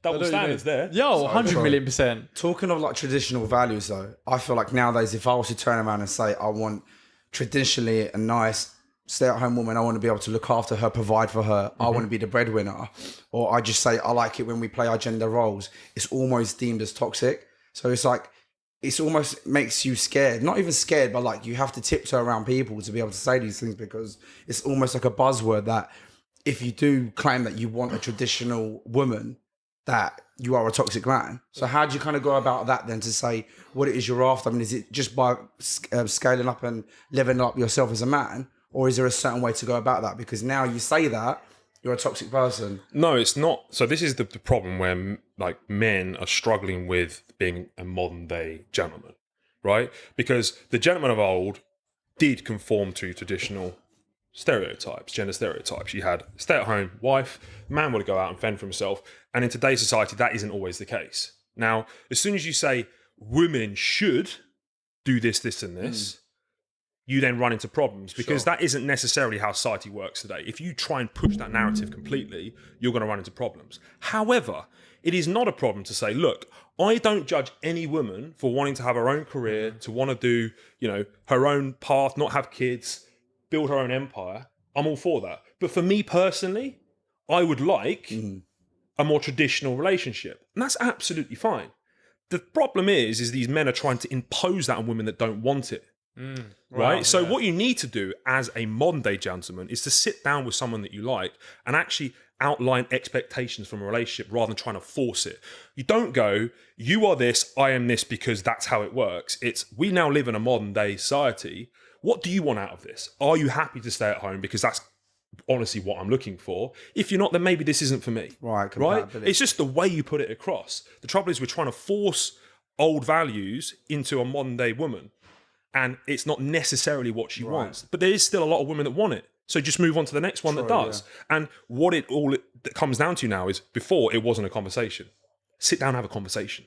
double standards there. Yo, So 100,000,000%. Talking of like traditional values though, I feel like nowadays if I was to turn around and say I want traditionally a nice stay-at-home woman, I want to be able to look after her, provide for her, I want to be the breadwinner, or I just say I like it when we play our gender roles, it's almost deemed as toxic. So it's like, it's almost makes you scared. Not even scared, but like you have to tiptoe around people to be able to say these things because it's almost like a buzzword that if you do claim that you want a traditional woman, that you are a toxic man. So how do you kind of go about that then to say what it is you're after? I mean, is it just by scaling up and leveling up yourself as a man? Or is there a certain way to go about that? Because now you say that, you're a toxic person. No, it's not. So this is the problem where like men are struggling with being a modern day gentleman, right? Because the gentlemen of old did conform to traditional stereotypes, gender stereotypes. You had stay-at-home wife, man would go out and fend for himself. And in today's society, that isn't always the case. Now, as soon as you say women should do this, this, and this, you then run into problems because that isn't necessarily how society works today. If you try and push that narrative completely, you're going to run into problems. However, it is not a problem to say, look, I don't judge any woman for wanting to have her own career, to want to do, her own path, not have kids, build her own empire. I'm all for that. But for me personally, I would like a more traditional relationship. And that's absolutely fine. The problem is these men are trying to impose that on women that don't want it. Right? So what you need to do as a modern day gentleman is to sit down with someone that you like and actually outline expectations from a relationship rather than trying to force it. You don't go, you are this, I am this because that's how it works. It's, we now live in a modern day society. What do you want out of this? Are you happy to stay at home? Because that's honestly what I'm looking for. If you're not, then maybe this isn't for me. Right? It's just the way you put it across. The trouble is we're trying to force old values into a modern day woman. And it's not necessarily what she wants. But there is still a lot of women that want it. So just move on to the next one that does. Yeah. And what it comes down to now is, before, it wasn't a conversation. Sit down and have a conversation.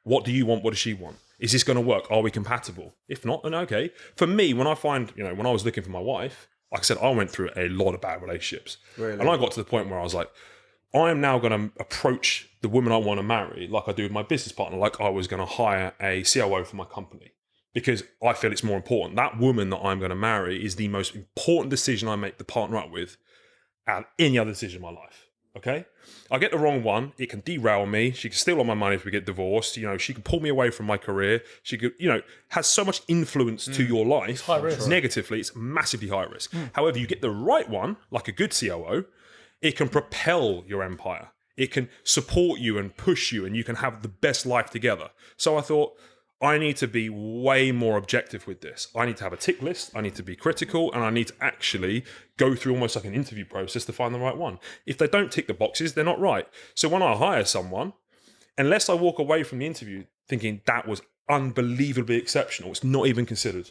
What do you want? What does she want? Is this going to work? Are we compatible? If not, then okay. For me, when I find, when I was looking for my wife, like I said, I went through a lot of bad relationships. Really? And I got to the point where I was like, I am now going to approach the woman I want to marry like I do with my business partner, like I was going to hire a COO for my company. Because I feel it's more important. That woman that I'm going to marry is the most important decision I make the partner up with out of any other decision in my life. Okay? I get the wrong one, it can derail me. She can steal all my money if we get divorced. She can pull me away from my career. She could, has so much influence to your life. High risk. Negatively, it's massively high risk. However, you get the right one, like a good COO, it can propel your empire. It can support you and push you, and you can have the best life together. So I thought, I need to be way more objective with this. I need to have a tick list. I need to be critical, and I need to actually go through almost like an interview process to find the right one. If they don't tick the boxes, they're not right. So when I hire someone, unless I walk away from the interview thinking that was unbelievably exceptional, it's not even considered.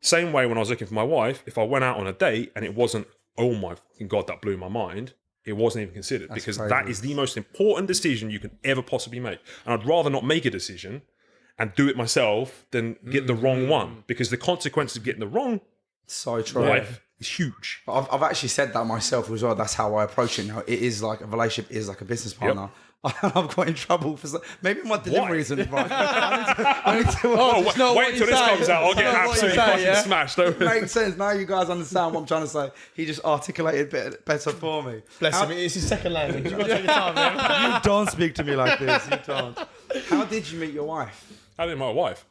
Same way when I was looking for my wife, if I went out on a date and it wasn't, oh my fucking God, that blew my mind, it wasn't even considered. That's because crazy. That is the most important decision you can ever possibly make. And I'd rather not make a decision and do it myself than get the wrong one, because the consequences of getting the wrong wife is huge. I've actually said that myself as well. That's how I approach it now. It is like a relationship is like a business partner. Yep. I've got in trouble for maybe my delivery isn't right. I need to wait until this comes out. I'll get absolutely fucking smashed. It makes sense. Now you guys understand what I'm trying to say. He just articulated better for me. Bless him. It's his second language. You've got to take your time, man. You don't speak to me like this. You don't. How did you meet your wife? How did I meet my wife?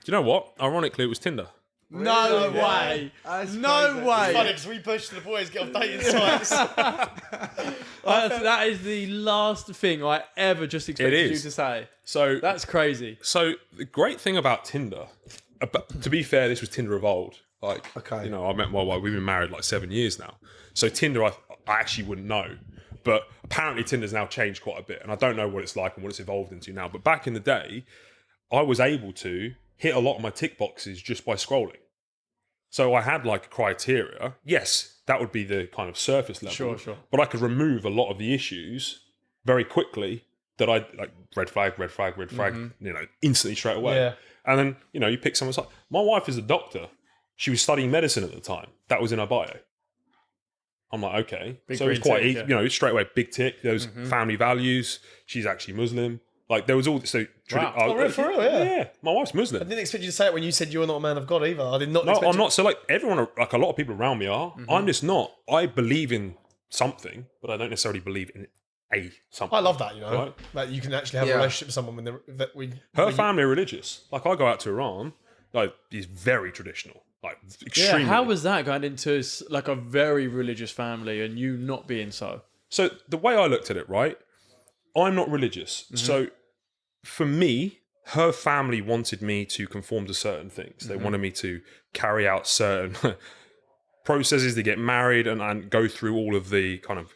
Do you know what? Ironically, it was Tinder. No way. No way. It's funny because we push the boys get off dating sites. That is the last thing I ever just expected you to say. So that's crazy. So the great thing about Tinder, to be fair, this was Tinder of old. Like, I met my wife. We've been married like 7 years now. So Tinder, I actually wouldn't know. But apparently Tinder's now changed quite a bit. And I don't know what it's like and what it's evolved into now. But back in the day, I was able to hit a lot of my tick boxes just by scrolling. So I had like a criteria. Yes, that would be the kind of surface level. Sure. But I could remove a lot of the issues very quickly that I like red flag, instantly straight away. Yeah. And then, you pick someone's like, my wife is a doctor. She was studying medicine at the time. That was in her bio. I'm like, okay. So it was quite easy, straight away, big tick. There was family values. She's actually Muslim. Like there was all so. Wow. For real, yeah. My wife's Muslim. I didn't expect you to say it when you said you're not a man of God either. I did not. No, I'm not. So like everyone, like a lot of people around me are. I'm just not. I believe in something, but I don't necessarily believe in something. I love that. Right? That you can actually have a relationship with someone Her family are religious. Like I go out to Iran, like he's very traditional. Like extremely. Yeah. How was that going into like a very religious family and you not being so? So the way I looked at it, right? I'm not religious. So for me, her family wanted me to conform to certain things. They wanted me to carry out certain processes to get married and go through all of the kind of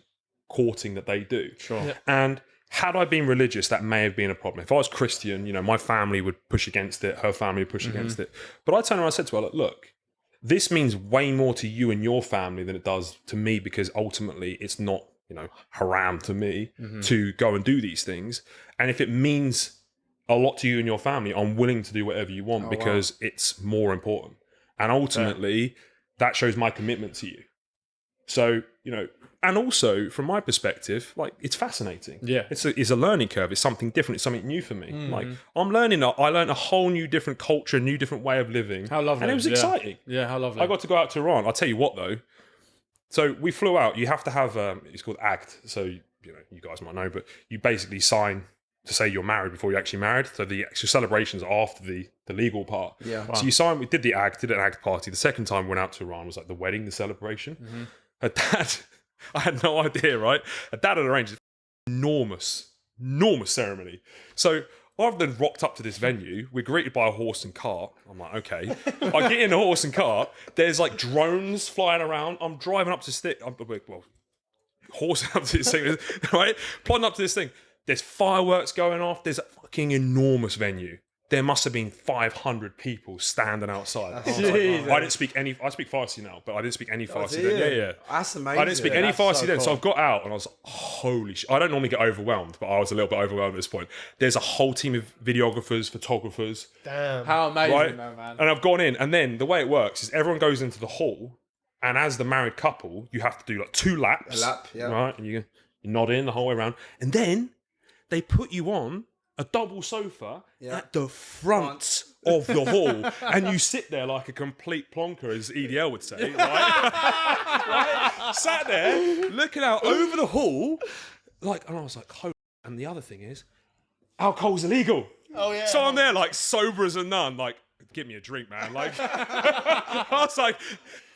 courting that they do. Sure. Yeah. And had I been religious, that may have been a problem. If I was Christian, my family would push against it. Her family would push against it. But I turned around and said to her, look, this means way more to you and your family than it does to me, because ultimately it's not, haram to me to go and do these things. And if it means a lot to you and your family, I'm willing to do whatever you want because it's more important. And ultimately, that shows my commitment to you. So, and also from my perspective, like, it's fascinating. Yeah. It's a learning curve. It's something different. It's something new for me. Like, I'm learning, I learned a whole new different culture, new different way of living. How lovely. And it was exciting. Yeah, how lovely. I got to go out to Iran. I'll tell you what though. So we flew out. You have to have, it's called ACT. So, you guys might know, but you basically sign to say you're married before you're actually married. So the actual celebrations are after the legal part. Yeah. So you sign, we did the ACT, did an ACT party. The second time we went out to Iran was like the wedding, the celebration. Her dad, I had no idea, right? Her dad had arranged an enormous ceremony. So I've then rocked up to this venue. We're greeted by a horse and cart. I'm like, okay. I get in a horse and cart. There's like drones flying around. I'm driving up to horsing up to this thing, right? Plodding up to this thing. There's fireworks going off. There's a fucking enormous venue. There must have been 500 people standing outside. I didn't speak any. I speak Farsi now, but I didn't speak any Farsi then. Yeah. That's amazing. I didn't speak any Farsi then, so I've got out and I was like, holy shit. I don't normally get overwhelmed, but I was a little bit overwhelmed at this point. There's a whole team of videographers, photographers. Damn. How amazing, Right? though, man. And I've gone in, and then the way it works is everyone goes into the hall, and as the married couple, you have to do like 2 laps. A lap, yeah. Right? And you nod in the whole way around. And then they put you on a double sofa at the front of the hall, and you sit there like a complete plonker, as EDL would say, right? Sat there looking out over the hall, like, and I was like, and the other thing is, alcohol's illegal. Oh yeah. So I'm there like sober as a nun, like, give me a drink, man. Like, I was like,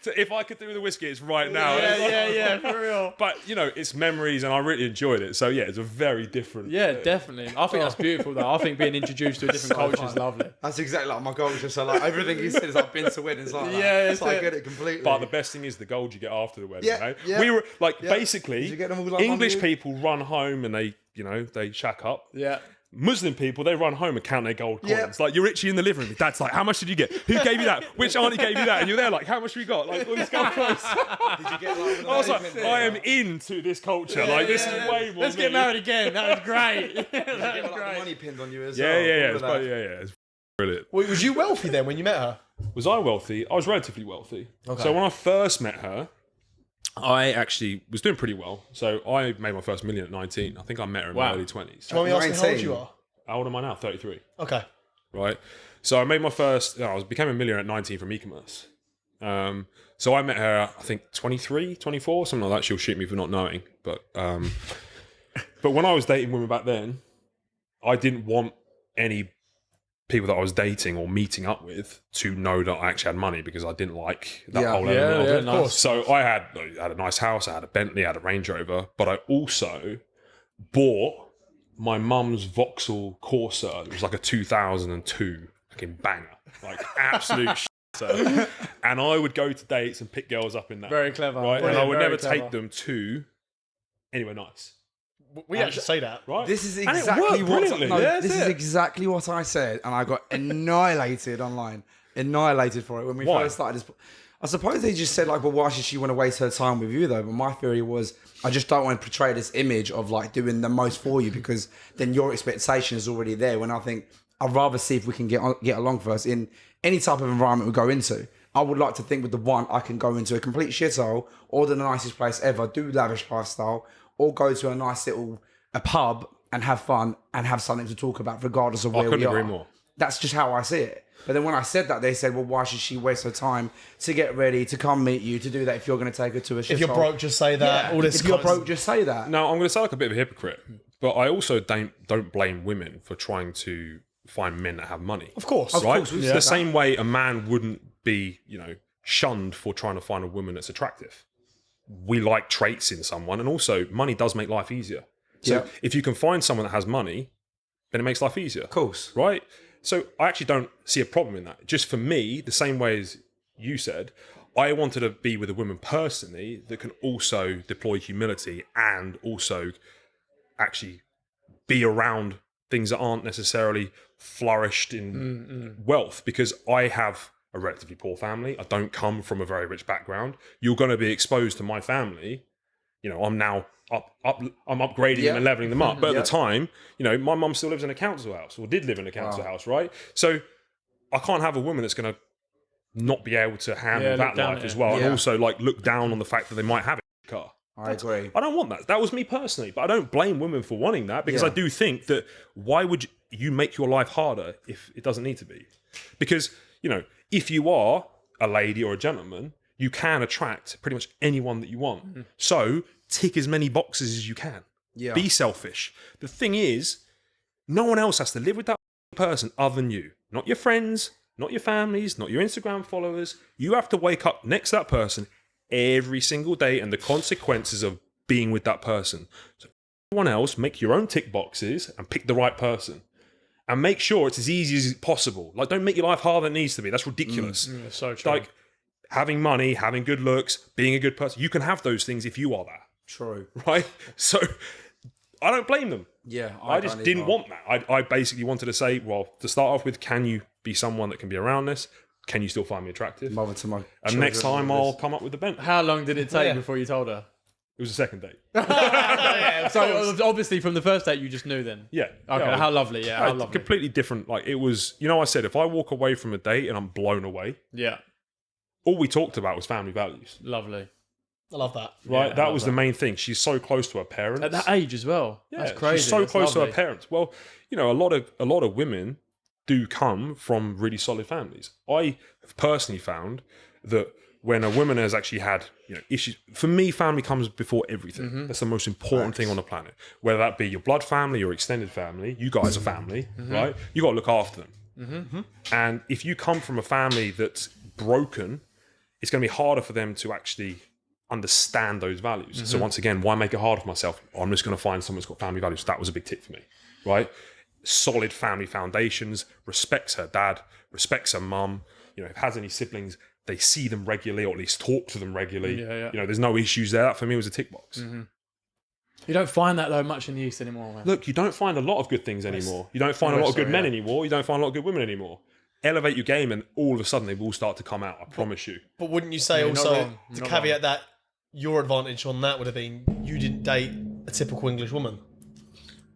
if I could do the whiskey, it's right now. Yeah, for real. But, it's memories, and I really enjoyed it. So, yeah, it's a very different... Yeah, definitely. I think that's beautiful, though. I think being introduced to a different culture is lovely. That's exactly like my culture. So like everything he said is like been to weddings like that. Yeah, it's like I get it completely. But the best thing is the gold you get after the wedding. Yeah, right? yeah, We were like, yeah. basically, Did you get them all like English on you? people run home and they shack up. Yeah. Muslim people, they run home and count their gold coins. Yeah. Like, you're Richie in the living room. Dad's like, how much did you get? Who gave you that? Which auntie gave you that? And you're there like, how much we got? Like, all these gold coins. Did you get like? I was like, I am into this culture. Like, this is way more. Let's get married again. That was great. Did you get like the money pinned on you as well? Yeah. All of that? It's brilliant. Wait, was you wealthy then when you met her? Was I wealthy? I was relatively wealthy. Okay. So when I first met her, I actually was doing pretty well. So I made my first million at 19. I think I met her in my early 20s. Do you want me asking how old 19? you are? How old am I now? 33. Okay. Right. So I made my first, became a millionaire at 19 from e-commerce. So I met her, I think 23, 24, something like that. She'll shoot me for not knowing. But when I was dating women back then, I didn't want any people that I was dating or meeting up with to know that I actually had money, because I didn't like that whole element of it. nice. So I had a nice house, I had a Bentley, I had a Range Rover, but I also bought my mum's Vauxhall Corsa. It was like a 2002 fucking banger, like absolute shit. And I would go to dates and pick girls up in that. Very clever. Right? And I would Very never clever. take them to anywhere nice. We actually say that. Right? This is And it exactly worked what. brilliantly. No, Yeah, this is exactly what I said, and I got annihilated online. Annihilated for it when we Why? first started this. I suppose they just said like, well, why should she want to waste her time with you though? But my theory was, I just don't want to portray this image of like doing the most for you, because then your expectation is already there. When I think I'd rather see if we can get along first in any type of environment we go into. I would like to think with the one I can go into a complete shithole or the nicest place ever, do lavish lifestyle, or go to a nice little pub and have fun and have something to talk about regardless of where we couldn't are. agree more. That's just how I see it. But then when I said that, they said, well, why should she waste her time to get ready, to come meet you, to do that if you're going to take her to a shithole? If you're broke, just say that. All this If you're kind of- broke, just say that. Now, I'm going to sound like a bit of a hypocrite, but I also don't blame women for trying to find men that have money. Of course. Of Right? course, we've The said that. same way a man wouldn't be, shunned for trying to find a woman that's attractive. We like traits in someone, and also money does make life easier. So Yeah. if you can find someone that has money, then it makes life easier. Of course. Right? So I actually don't see a problem in that. Just for me, the same way as you said, I wanted to be with a woman personally that can also deploy humility and also actually be around things that aren't necessarily flourished in wealth, because I have a relatively poor family. I don't come from a very rich background. You're going to be exposed to my family. You know, I'm now I'm upgrading them and leveling them up. But at the time, you know, my mum still lives in a council house, or did live in a council house, right? So I can't have a woman that's going to not be able to handle that life as well, and also like look down on the fact that they might have a car. I agree. I don't want that. That was me personally, but I don't blame women for wanting that, because I do think that why would you make your life harder if it doesn't need to be? Because, you know, if you are a lady or a gentleman, you can attract pretty much anyone that you want. So tick as many boxes as you can. Yeah. Be selfish. The thing is, no one else has to live with that person other than you. Not your friends, not your families, not your Instagram followers. You have to wake up next to that person every single day and the consequences of being with that person. So everyone else, make your own tick boxes and pick the right person. And make sure it's as easy as possible. Like, don't make your life harder than it needs to be. That's ridiculous. So true. Like, having money, having good looks, being a good person, you can have those things if you are that. True. Right? So I don't blame them. Yeah. I just didn't want that. I basically wanted to say, well, to start off with, can you be someone that can be around this? Can you still find me attractive? Mother to my And children next time with I'll this. come up with the bent. How long did it take before you told her? It was a second date. So obviously from the first date you just knew then. Yeah. Okay. Yeah, How lovely. Yeah. How Right, lovely. completely different. Like, it was, you know, I said, if I walk away from a date and I'm blown away, Yeah. all we talked about was family values. Lovely. I love that. Right? Yeah, I that love was the main thing. She's so close to her parents. At that age as well. Yeah, That's crazy. she's so That's close to lovely. her parents. Well, you know, a lot of women do come from really solid families. I have personally found that when a woman has actually had, you know, issues, for me, family comes before everything. That's the most important thing on the planet. Whether that be your blood family, your extended family, you guys are family, right? You got to look after them. And if you come from a family that's broken, it's going to be harder for them to actually understand those values. So once again, why make it harder for myself? I'm just going to find someone who's got family values. That was a big tip for me, right? Solid family foundations, respects her dad, respects her mum, you know, if has any siblings, they see them regularly, or at least talk to them regularly. Yeah. You know, there's no issues there. That for me was a tick box. You don't find that though much in the East anymore, man. Look, you don't find a lot of good things anymore. You don't find a lot of good men anymore. You don't find a lot of good women anymore. Elevate your game and all of a sudden they will start to come out, I promise you. But wouldn't you say You're not also, wrong. to Not caveat that, your advantage on that would have been you didn't date a typical English woman?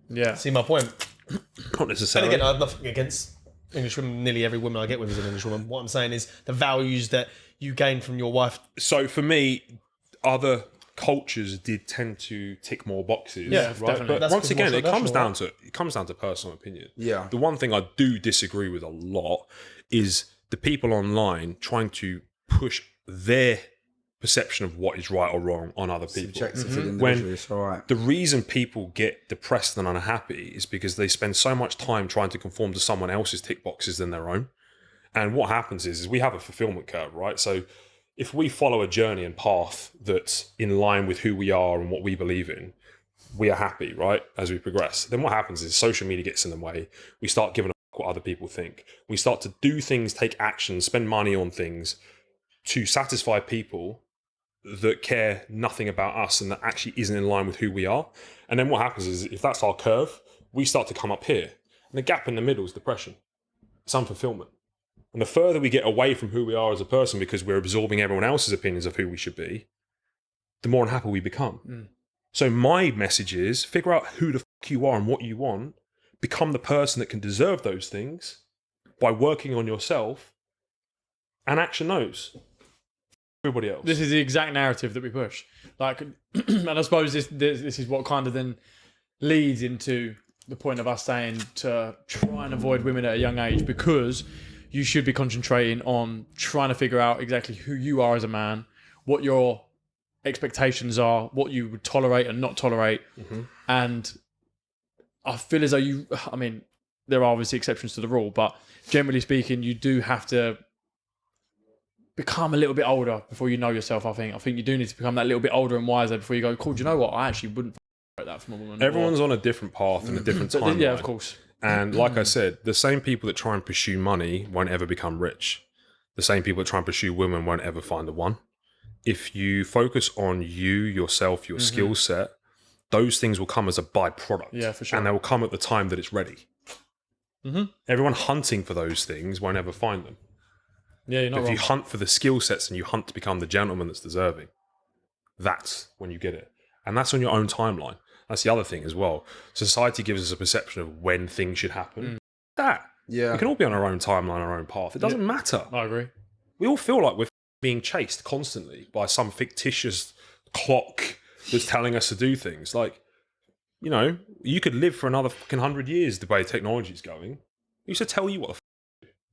Yeah. See my point? Not And necessarily. again, I have nothing against English women. Nearly every woman I get with is an English woman. What I'm saying is the values that you gain from your wife. So for me, other cultures did tend to tick more boxes. Yeah, right? definitely. But That's once because again, more it comes down to personal opinion. Yeah. The one thing I do disagree with a lot is the people online trying to push their perception of what is right or wrong on other people. Subjective to the When- individual, it's all right. The reason people get depressed and unhappy is because they spend so much time trying to conform to someone else's tick boxes than their own. And what happens is we have a fulfillment curve, right? So if we follow a journey and path that's in line with who we are and what we believe in, we are happy, right? As we progress. Then what happens is social media gets in the way. We start giving a fuck what other people think. We start to do things, take action, spend money on things to satisfy people that care nothing about us and that actually isn't in line with who we are. And then what happens is if that's our curve, we start to come up here. And the gap in the middle is depression. It's unfulfillment. And the further we get away from who we are as a person because we're absorbing everyone else's opinions of who we should be, the more unhappy we become. So my message is figure out who the fuck you are and what you want, become the person that can deserve those things by working on yourself, and action those. Everybody else. This is the exact narrative that we push. Like, and I suppose this is what kind of then leads into the point of us saying to try and avoid women at a young age, because you should be concentrating on trying to figure out exactly who you are as a man, what your expectations are, what you would tolerate and not tolerate. And I feel as though there are obviously exceptions to the rule, but generally speaking, you do have to become a little bit older before you know yourself. I think you do need to become that little bit older and wiser before you go, cool, do you know what? I actually wouldn't like that from a woman. Everyone's on a different path and a different timeline. Yeah, of course. And like I said, the same people that try and pursue money won't ever become rich. The same people that try and pursue women won't ever find the one. If you focus on you, yourself, your skill set, those things will come as a byproduct. Yeah, for sure. And they will come at the time that it's ready. Everyone hunting for those things won't ever find them. Yeah, you're not If wrong. you hunt for the skill sets and you hunt to become the gentleman that's deserving, that's when you get it. And that's on your own timeline. That's the other thing as well. Society gives us a perception of when things should happen. That. Yeah. We can all be on our own timeline, our own path. It doesn't matter. I agree. We all feel like we're being chased constantly by some fictitious clock that's telling us to do things. Like, you know, you could live for another fucking 100 years the way technology's going. Who should tell you what the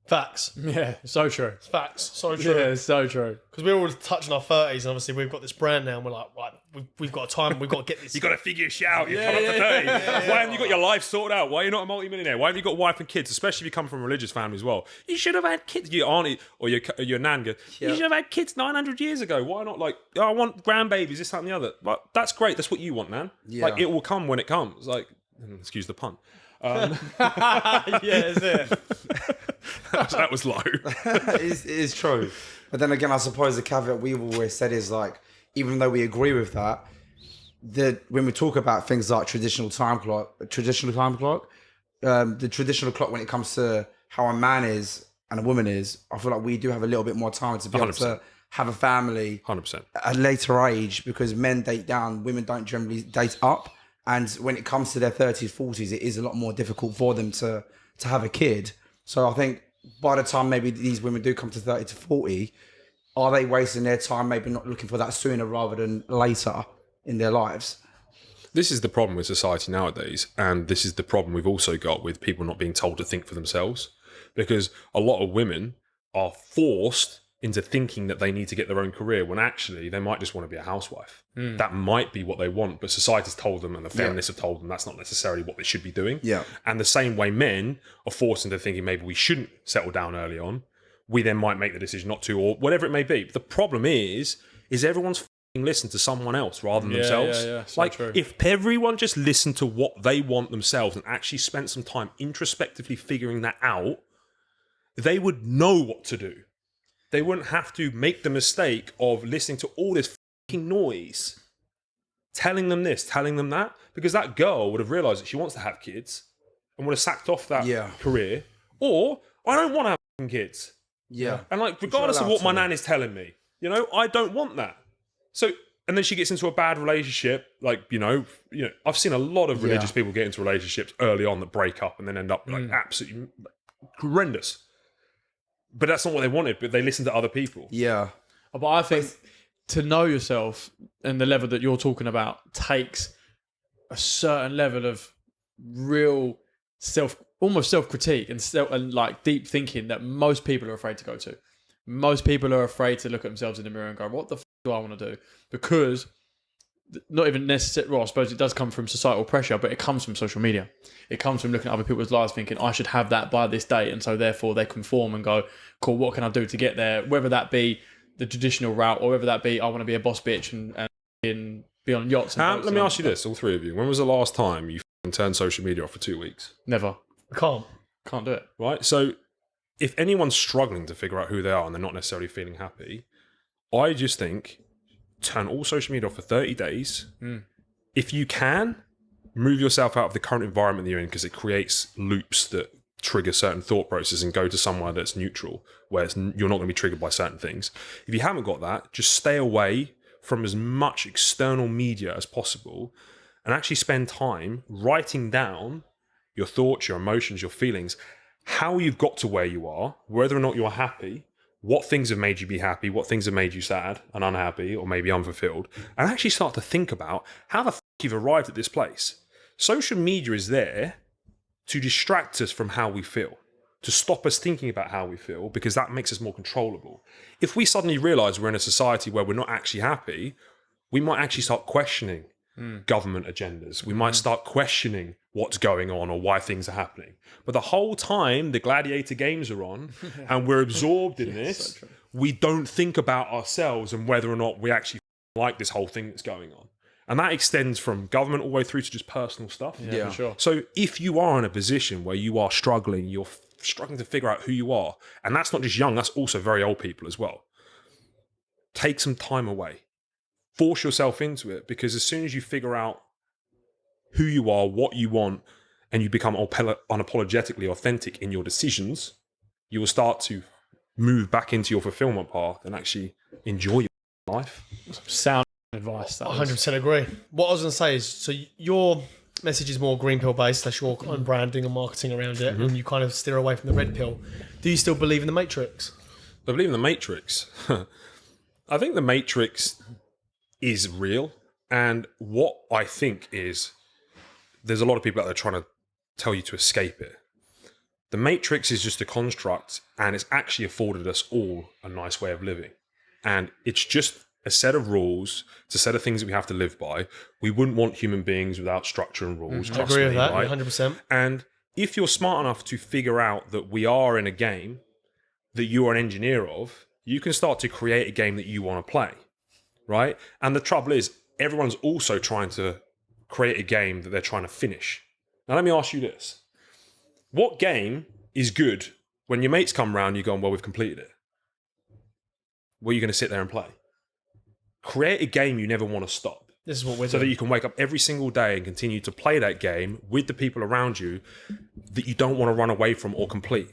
Facts. Yeah, so true. Facts. So true. Yeah, so true. Because we're all touching our 30s, and obviously we've got this brand now, and we're like, right, we've got time, we've got to get this. You got to figure shit out. You're coming up to 30. Why haven't you got your life sorted out? Why are you not a multimillionaire? Why have you got a wife and kids? Especially if you come from a religious family as well. You should have had kids. Your auntie or your nan go, you should have had kids 900 years ago. Why not? Like, oh, I want grandbabies, this, that, and the other. But that's great. That's what you want, man. Yeah. Like, it will come when it comes. Like, excuse the pun. Yeah, that's it. That was low. It is true. But then again, I suppose the caveat we've always said is like, even though we agree with that, when we talk about things like the traditional time clock, the traditional clock when it comes to how a man is and a woman is, I feel like we do have a little bit more time to be able 100%. to have a family 100%. at a later age, because men date down, women don't generally date up. And when it comes to their 30s, 40s, it is a lot more difficult for them to have a kid. So I think by the time maybe these women do come to 30 to 40, are they wasting their time maybe not looking for that sooner rather than later in their lives? This is the problem with society nowadays, and this is the problem we've also got with people not being told to think for themselves, because a lot of women are forced into thinking that they need to get their own career when actually they might just want to be a housewife. That might be what they want, but society's told them and the feminists have told them that's not necessarily what they should be doing. Yeah. And the same way men are forced into thinking maybe we shouldn't settle down early on, we then might make the decision not to, or whatever it may be. But the problem is everyone's f***ing listened to someone else rather than themselves. Yeah, so like, true. if everyone just listened to what they want themselves and actually spent some time introspectively figuring that out, they would know what to do. They wouldn't have to make the mistake of listening to all this fucking noise, telling them this, telling them that, because that girl would have realised that she wants to have kids and would have sacked off that career. Or, I don't want to have fucking kids. Yeah. And like, regardless of allowed what my to. nan is telling me, you know, I don't want that. So, and then she gets into a bad relationship. Like, you know, I've seen a lot of religious people get into relationships early on that break up and then end up like absolutely horrendous. But that's not what they wanted, but they listened to other people. Yeah. But I think to know yourself and the level that you're talking about takes a certain level of real almost self-critique and like deep thinking that most people are afraid to go to. Most people are afraid to look at themselves in the mirror and go, what the f*** do I want to do? Because not even necessarily, well, I suppose it does come from societal pressure, but it comes from social media. It comes from looking at other people's lives thinking, I should have that by this date. And so therefore they conform and go, cool, what can I do to get there? Whether that be the traditional route or whether that be, I want to be a boss bitch and be on yachts. And Let me ask you this, all three of you. When was the last time you turned social media off for 2 weeks? Never. Can't do it. Right? So if anyone's struggling to figure out who they are and they're not necessarily feeling happy, I just think turn all social media off for 30 days. If you can, move yourself out of the current environment that you're in, because it creates loops that trigger certain thought processes, and go to somewhere that's neutral, where you're not going to be triggered by certain things. If you haven't got that, just stay away from as much external media as possible and actually spend time writing down your thoughts, your emotions, your feelings, how you've got to where you are, whether or not you're happy, what things have made you be happy, what things have made you sad and unhappy or maybe unfulfilled, and actually start to think about how the f*** you've arrived at this place. Social media is there to distract us from how we feel, to stop us thinking about how we feel, because that makes us more controllable. If we suddenly realise we're in a society where we're not actually happy, we might actually start questioning government agendas. We might start questioning what's going on or why things are happening. But the whole time the gladiator games are on and we're absorbed in this, so we don't think about ourselves and whether or not we actually like this whole thing that's going on. And that extends from government all the way through to just personal stuff. Yeah, for sure. So if you are in a position where you are struggling, you're struggling to figure out who you are, and that's not just young, that's also very old people as well. Take some time away. Force yourself into it, because as soon as you figure out who you are, what you want, and you become unapologetically authentic in your decisions, you will start to move back into your fulfillment path and actually enjoy your life. Sound advice. That 100% agree. What I was going to say is, so your message is more green pill based. That's your own branding and marketing around it, and you kind of steer away from the red pill. Do you still believe in the Matrix? I believe in the Matrix. I think the Matrix is real. And what I think is there's a lot of people out there trying to tell you to escape it. The Matrix is just a construct, and it's actually afforded us all a nice way of living. And it's just a set of rules. It's a set of things that we have to live by. We wouldn't want human beings without structure and rules. I agree with that, right? 100%. And if you're smart enough to figure out that we are in a game that you are an engineer of, you can start to create a game that you want to play, right? And the trouble is, everyone's also trying to create a game that they're trying to finish. Now, let me ask you this. What game is good when your mates come round, you're going, well, we've completed it? Were you going to sit there and play? Create a game you never want to stop. This is what we're So that doing. you can wake up every single day and continue to play that game with the people around you that you don't want to run away from or complete.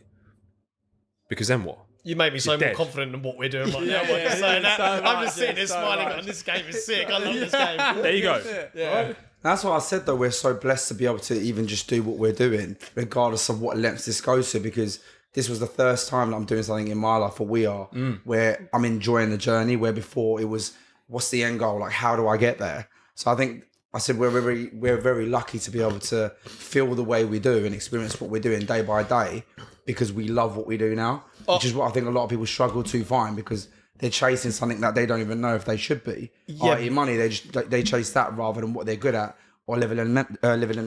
Because then what? You make me so more dead. confident in what we're doing right now. When you're saying that. so I'm much, just sitting there so smiling, much. going, this game is sick. I love this game. There you go. Yeah. That's what I said, though. We're so blessed to be able to even just do what we're doing, regardless of what lengths this goes to, because this was the first time that I'm doing something in my life, or we are, where I'm enjoying the journey, where before it was, what's the end goal? Like, how do I get there? So I think I said we're very lucky to be able to feel the way we do and experience what we're doing day by day, because we love what we do now, which is what I think a lot of people struggle to find, because they're chasing something that they don't even know if they should be. Yeah. I.e. money, they chase that rather than what they're good at, or leveling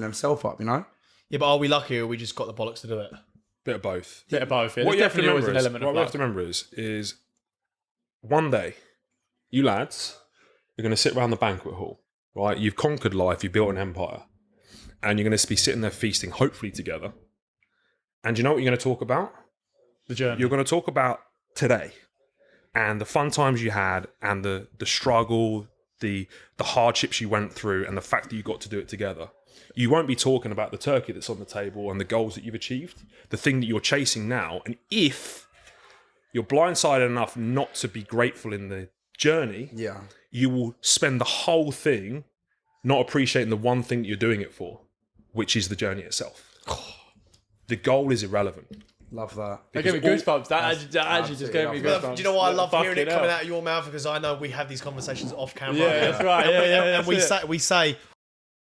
themselves up, you know? Yeah, but are we lucky, or we just got the bollocks to do it? Bit of both. Bit of both. Yeah. What There's you have to definitely always remember an is, element what of we have luck. to remember is one day, you lads are going to sit around the banquet hall, right? You've conquered life, you've built an empire, and you're going to be sitting there feasting, hopefully together. And you know what you're going to talk about? The journey. You're going to talk about today and the fun times you had, and the struggle, the hardships you went through, and the fact that you got to do it together. You won't be talking about the turkey that's on the table and the goals that you've achieved, the thing that you're chasing now. And if you're blindsided enough not to be grateful in the journey, Yeah. you will spend the whole thing not appreciating the one thing that you're doing it for, which is the journey itself. The goal is irrelevant. Love that. That gave me Because goosebumps. That actually just gave me absolutely goosebumps. Do you know why I love Fucking hearing it hell. coming out of your mouth? Because I know we have these conversations off camera. Yeah, that's right. Yeah, And we say,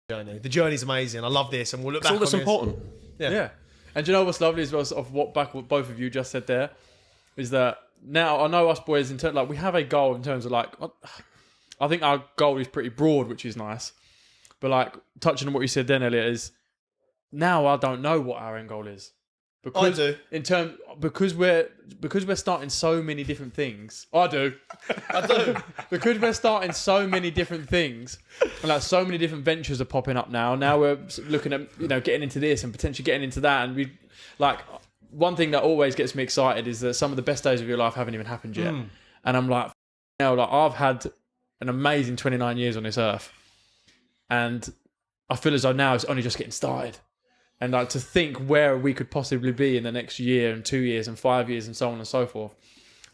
the journey's amazing. I love this, and we'll look That's back all that's on this. important. Yeah. And do you know what's lovely as well, of what both of you just said there, is that now I know us boys in terms, like, we have a goal in terms of, like, I think our goal is pretty broad, which is nice. But, like, touching on what you said then, Elliot, is now I don't know what our end goal is. Because I do. Because we're starting so many different things. I do. Because we're starting so many different things, and like so many different ventures are popping up now. Now we're looking at, getting into this and potentially getting into that. And we, like, one thing that always gets me excited is that some of the best days of your life haven't even happened yet. And I'm like, I've had an amazing 29 years on this earth, and I feel as though now it's only just getting started. And like, to think where we could possibly be in the next year and 2 years and 5 years and so on and so forth.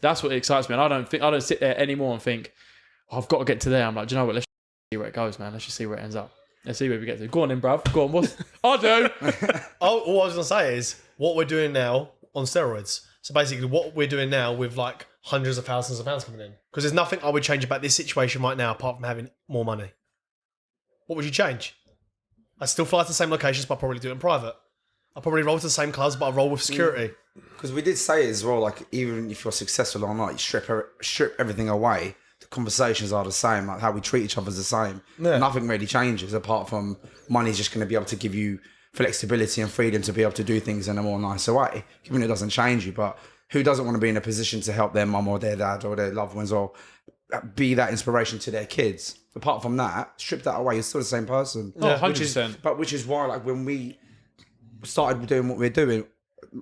That's what excites me. And I don't sit there anymore and think, I've got to get to there. I'm like, do you know what? Let's see where it goes, man. Let's just see where it ends up. Let's see where we get to. Go on then, bruv. Go on. I do. All I was going to say is what we're doing now on steroids. So basically what we're doing now with like hundreds of thousands of pounds coming in. Because there's nothing I would change about this situation right now apart from having more money. What would you change? I still fly to the same locations, but I'll probably do it in private. I'll probably roll to the same clubs, but I'll roll with security. Because we did say as well, like, even if you're successful or not, you strip everything away. The conversations are the same. Like, how we treat each other is the same. Yeah. Nothing really changes apart from money's just going to be able to give you flexibility and freedom to be able to do things in a more nicer way. Even if it doesn't change you, but who doesn't want to be in a position to help their mum or their dad or their loved ones, or be that inspiration to their kids? Apart from that, strip that away, you're still the same person. Yeah, Which is 100%. which is why, like, when we started doing what we're doing,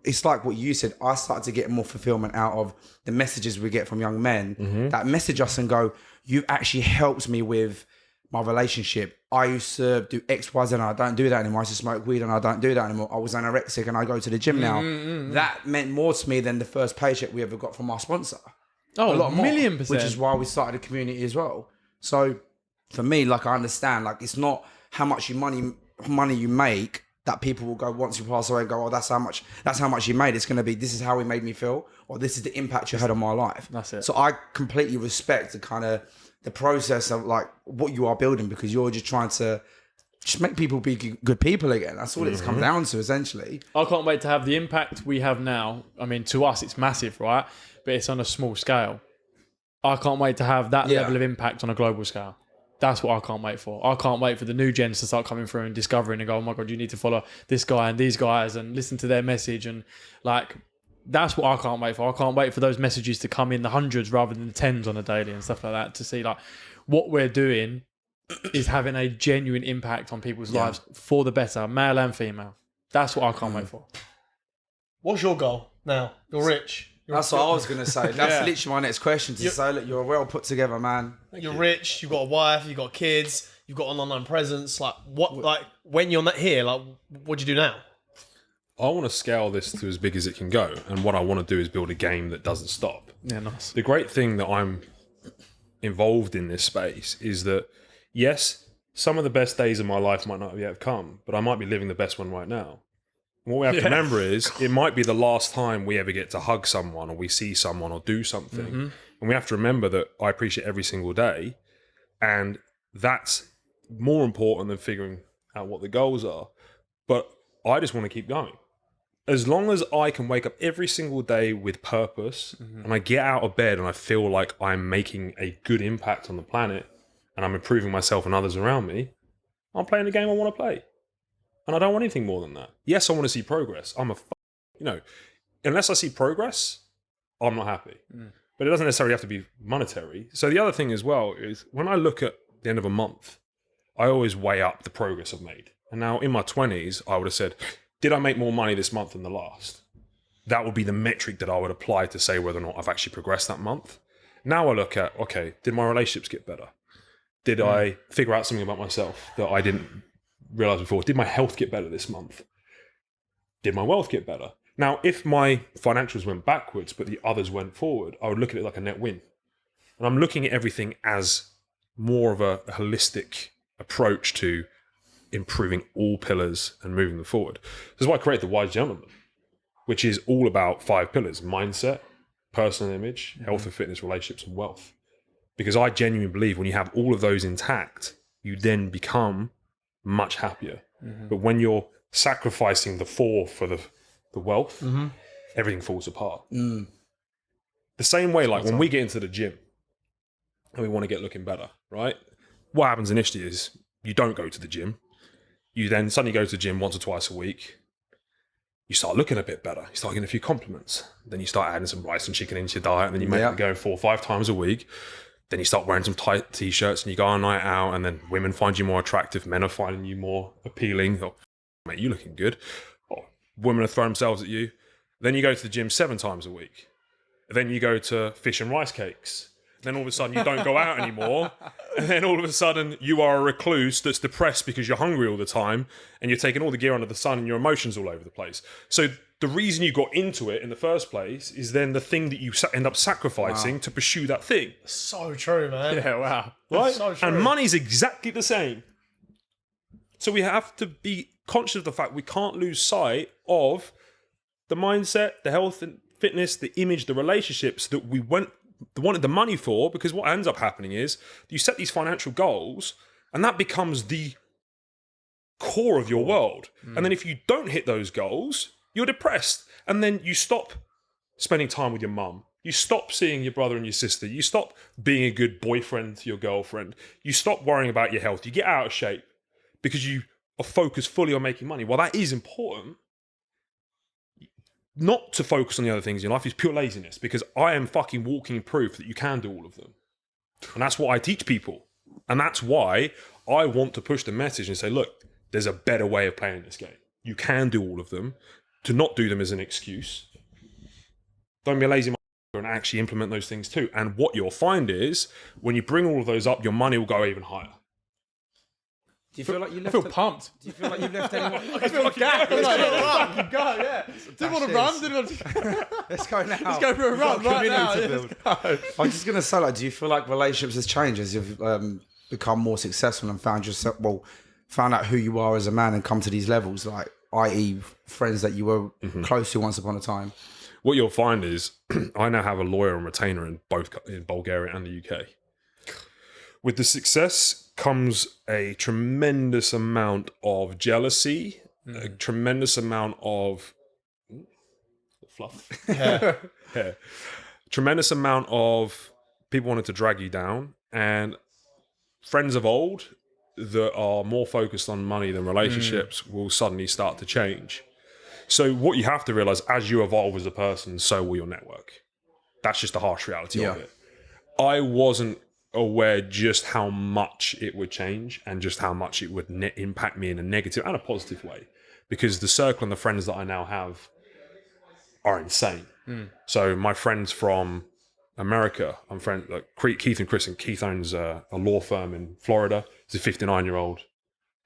it's like what you said. I started to get more fulfillment out of the messages we get from young men that message us and go, you actually helped me with my relationship. I used to do X, Y, Z, and I don't do that anymore. I used to smoke weed and I don't do that anymore. I was anorexic and I go to the gym now. That meant more to me than the first paycheck we ever got from our sponsor. Oh, A lot more, 1,000,000%. which is why we started a community as well. So for me, like, I understand, like, it's not how much money you make that people will go once you pass away and go, oh, that's how much you made. It's going to be, this is how it made me feel, or this is the impact you had on my life. That's it. So I completely respect the kind of the process of like what you are building, because you're just trying to just make people be good people again. That's all it's come down to, essentially. I can't wait to have the impact we have now. I mean, to us, it's massive, right? But it's on a small scale. I can't wait to have that level of impact on a global scale. That's what I can't wait for. I can't wait for the new gens to start coming through and discovering and go, oh my God, you need to follow this guy and these guys and listen to their message. And like, that's what I can't wait for. I can't wait for those messages to come in the hundreds rather than the tens on a daily and stuff like that, to see like what we're doing is having a genuine impact on people's lives for the better, male and female. That's what I can't wait for. What's your goal now? You're rich. That's what I was going to say. That's literally my next question, to say, look, you're well put together, man. You're rich. You've got a wife. You've got kids. You've got an online presence. Like what? Like when you're not here, like what do you do now? I want to scale this to as big as it can go, and what I want to do is build a game that doesn't stop. Yeah, nice. The great thing that I'm involved in this space is that, yes, some of the best days of my life might not yet have come, but I might be living the best one right now. And what we have to remember is it might be the last time we ever get to hug someone or we see someone or do something. And we have to remember that I appreciate every single day, and that's more important than figuring out what the goals are. But I just want to keep going. As long as I can wake up every single day with purpose and I get out of bed and I feel like I'm making a good impact on the planet and I'm improving myself and others around me, I'm playing the game I want to play. And I don't want anything more than that. Yes, I want to see progress. Unless I see progress, I'm not happy. But it doesn't necessarily have to be monetary. So the other thing as well is when I look at the end of a month, I always weigh up the progress I've made. And now in my 20s, I would have said, did I make more money this month than the last? That would be the metric that I would apply to say whether or not I've actually progressed that month. Now I look at, okay, did my relationships get better? Did I figure out something about myself that I didn't realize before? Did my health get better this month? Did my wealth get better? Now, if my financials went backwards, but the others went forward, I would look at it like a net win. And I'm looking at everything as more of a holistic approach to improving all pillars and moving them forward. This is why I created the Wise Gentleman, which is all about 5 pillars: mindset, personal image, health and fitness, relationships, and wealth. Because I genuinely believe when you have all of those intact, you then become much happier. But when you're sacrificing the 4 for the wealth, everything falls apart. The same way, like when we get into the gym and we want to get looking better, right? What happens initially is you don't go to the gym. You then suddenly go to the gym once or twice a week. You start looking a bit better. You start getting a few compliments. Then you start adding some rice and chicken into your diet, and then you make it go 4 or 5 times a week. Then you start wearing some tight t-shirts and you go on a night out, and then women find you more attractive. Men are finding you more appealing. Oh, mate, you looking good. Oh, women are throwing themselves at you. Then you go to the gym 7 times a week. Then you go to fish and rice cakes. Then all of a sudden you don't go out anymore. And then all of a sudden you are a recluse that's depressed because you're hungry all the time and you're taking all the gear under the sun and your emotions all over the place. So the reason you got into it in the first place is then the thing that you end up sacrificing to pursue that thing. So true, man. Yeah, wow. Right? So true. And money's exactly the same. So we have to be conscious of the fact we can't lose sight of the mindset, the health and fitness, the image, the relationships that we wanted the money for, because what ends up happening is you set these financial goals and that becomes the core of your world. And then if you don't hit those goals, you're depressed. And then you stop spending time with your mum. You stop seeing your brother and your sister. You stop being a good boyfriend to your girlfriend. You stop worrying about your health. You get out of shape because you are focused fully on making money. While that is important, not to focus on the other things in your life is pure laziness, because I am fucking walking proof that you can do all of them. And that's what I teach people. And that's why I want to push the message and say, look, there's a better way of playing this game. You can do all of them. To not do them is an excuse. Don't be a lazy motherfucker and actually implement those things too. And what you'll find is when you bring all of those up, your money will go even higher. Do you feel like you I left? feel pumped. Do you feel like you've left anyone? I feel gassed. Fucking go, yeah. Didn't want to run. Let's go now. Let's go for a We've got run right community now. to Yeah, build. let's go. I was just gonna say, like, do you feel like relationships has changed as you've become more successful and found yourself? Well, found out who you are as a man and come to these levels, like, i.e., friends that you were close to once upon a time. What you'll find is I now have a lawyer and retainer in both in Bulgaria and the UK. With the success comes a tremendous amount of jealousy, a tremendous amount of fluff, Yeah. yeah, tremendous amount of people wanting to drag you down, and friends of old that are more focused on money than relationships will suddenly start to change. So what you have to realize, as you evolve as a person, so will your network. That's just the harsh reality of it. I wasn't aware just how much it would change and just how much it would impact me in a negative and a positive way, because the circle and the friends that I now have are insane. So my friends from America, I'm friends like Keith and Chris, and Keith owns a law firm in Florida. He's a 59-year-old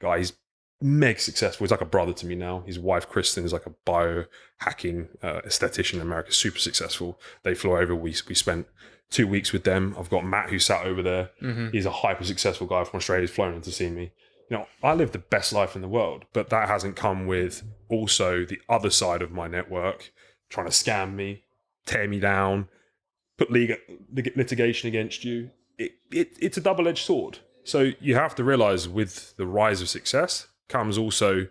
guy. He's mega successful. He's like a brother to me now. His wife Kristen is like a biohacking esthetician in America, super successful. They flew over. We spent 2 weeks with them. I've got Matt who sat over there. He's a hyper successful guy from Australia. He's flown in to see me. You know, I live the best life in the world, but that hasn't come with also the other side of my network trying to scam me, tear me down, put litigation against you. It's a double-edged sword. So you have to realize with the rise of success comes also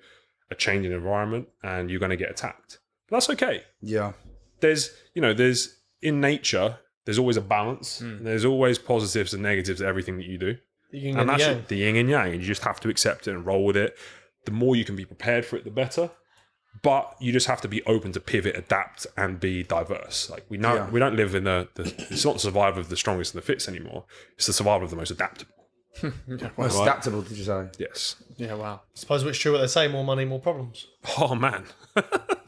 a change in environment, and you're going to get attacked. But that's okay. Yeah. There's in nature, there's always a balance. There's always positives and negatives to everything that you do. And That's yang. the yin and yang. You just have to accept it and roll with it. The more you can be prepared for it, the better. But you just have to be open to pivot, adapt, and be diverse. Like we know, we don't live in it's not the survival of the strongest and the fittest anymore. It's the survival of the most adaptable. Most adaptable, did you say? Yes. Yeah, wow. Suppose it's true what they say: more money, more problems. Oh man.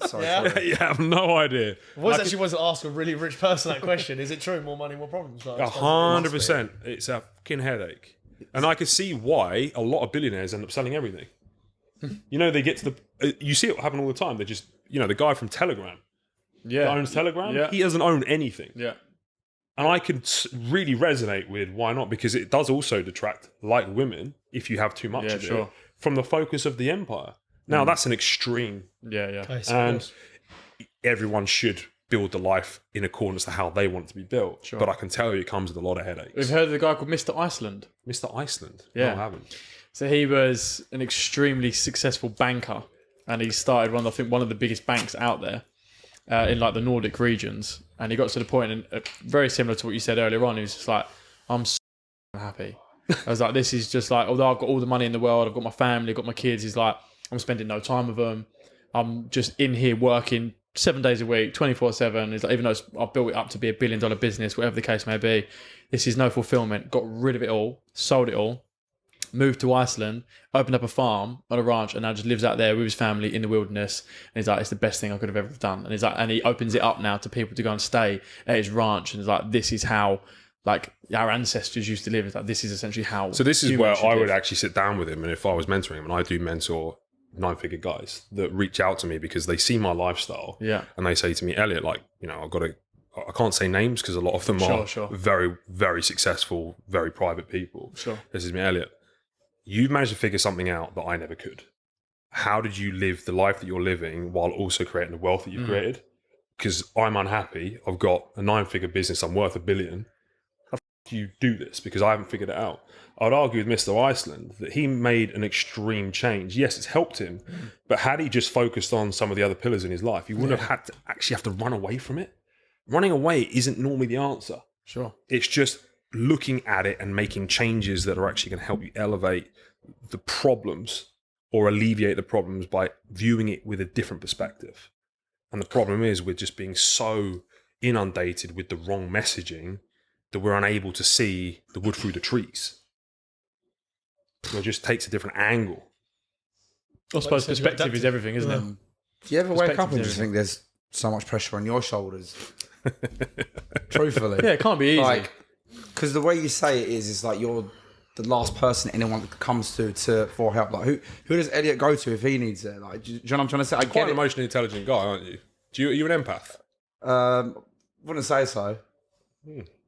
Sorry. Yeah. You have no idea. I was actually wanted to ask a really rich person that question. Is it true? More money, more problems. Like, I suppose it must be. 100%. It's a fucking headache. And I can see why a lot of billionaires end up selling everything. You know, they get to you see it happen all the time. They just, the guy from Telegram Yeah. that owns Telegram, Yeah. he doesn't own anything. Yeah. And I could really resonate with why not, because it does also detract, like women, if you have too much Yeah, of sure. it, from the focus of the empire. Now, that's an extreme, Yeah, yeah. Okay, and suppose. everyone should build the life in accordance to how they want it to be built. Sure. But I can tell you it comes with a lot of headaches. We've heard of the guy called Mr. Iceland. Mr. Iceland. Yeah. No, I haven't. So he was an extremely successful banker, and he started one of the biggest banks out there in like the Nordic regions. And he got to the point, and very similar to what you said earlier on, he was just like, I'm so happy. I was like, this is just like, although I've got all the money in the world, I've got my family, I've got my kids, he's like, I'm spending no time with them. I'm just in here working 7 days a week, 24/7. He's like, even though I've built it up to be $1 billion business, whatever the case may be, this is no fulfillment. Got rid of it all, sold it all, moved to Iceland, opened up a farm on a ranch, and now just lives out there with his family in the wilderness. And he's like, it's the best thing I could have ever done. And he's like, and he opens it up now to people to go and stay at his ranch. And he's like, this is how like our ancestors used to live. It's like, this is essentially how. So this is humans where should I would live. actually sit down with him, and if I was mentoring him, and I do mentor 9-figure guys that reach out to me because they see my lifestyle, Yeah. and they say to me, Elliot, like, I can't say names because a lot of them are Sure. very, very successful, very private people. Sure. This is me, Elliot. You've managed to figure something out that I never could. How did you live the life that you're living while also creating the wealth that you've created? Because I'm unhappy. I've got a 9-figure business. I'm worth $1 billion. How the f- do you do this? Because I haven't figured it out. I'd argue with Mr. Iceland that he made an extreme change. Yes, it's helped him, but had he just focused on some of the other pillars in his life, he wouldn't have had to actually have to run away from it. Running away isn't normally the answer. Sure. It's just looking at it and making changes that are actually going to help you elevate the problems or alleviate the problems by viewing it with a different perspective. And the problem is we're just being so inundated with the wrong messaging that we're unable to see the wood through the trees. It just takes a different angle. I suppose you said, perspective is everything, isn't it? Do you ever wake up and Perspective's just think there's so much pressure on your shoulders? Truthfully. Yeah, it can't be easy. Like, because the way you say it is like you're the last person anyone comes to for help. Like who does Elliot go to if he needs it? Like, do you know what I'm trying to say? I Quite get an it. emotionally intelligent guy, aren't you? Are you an empath? Wouldn't say so.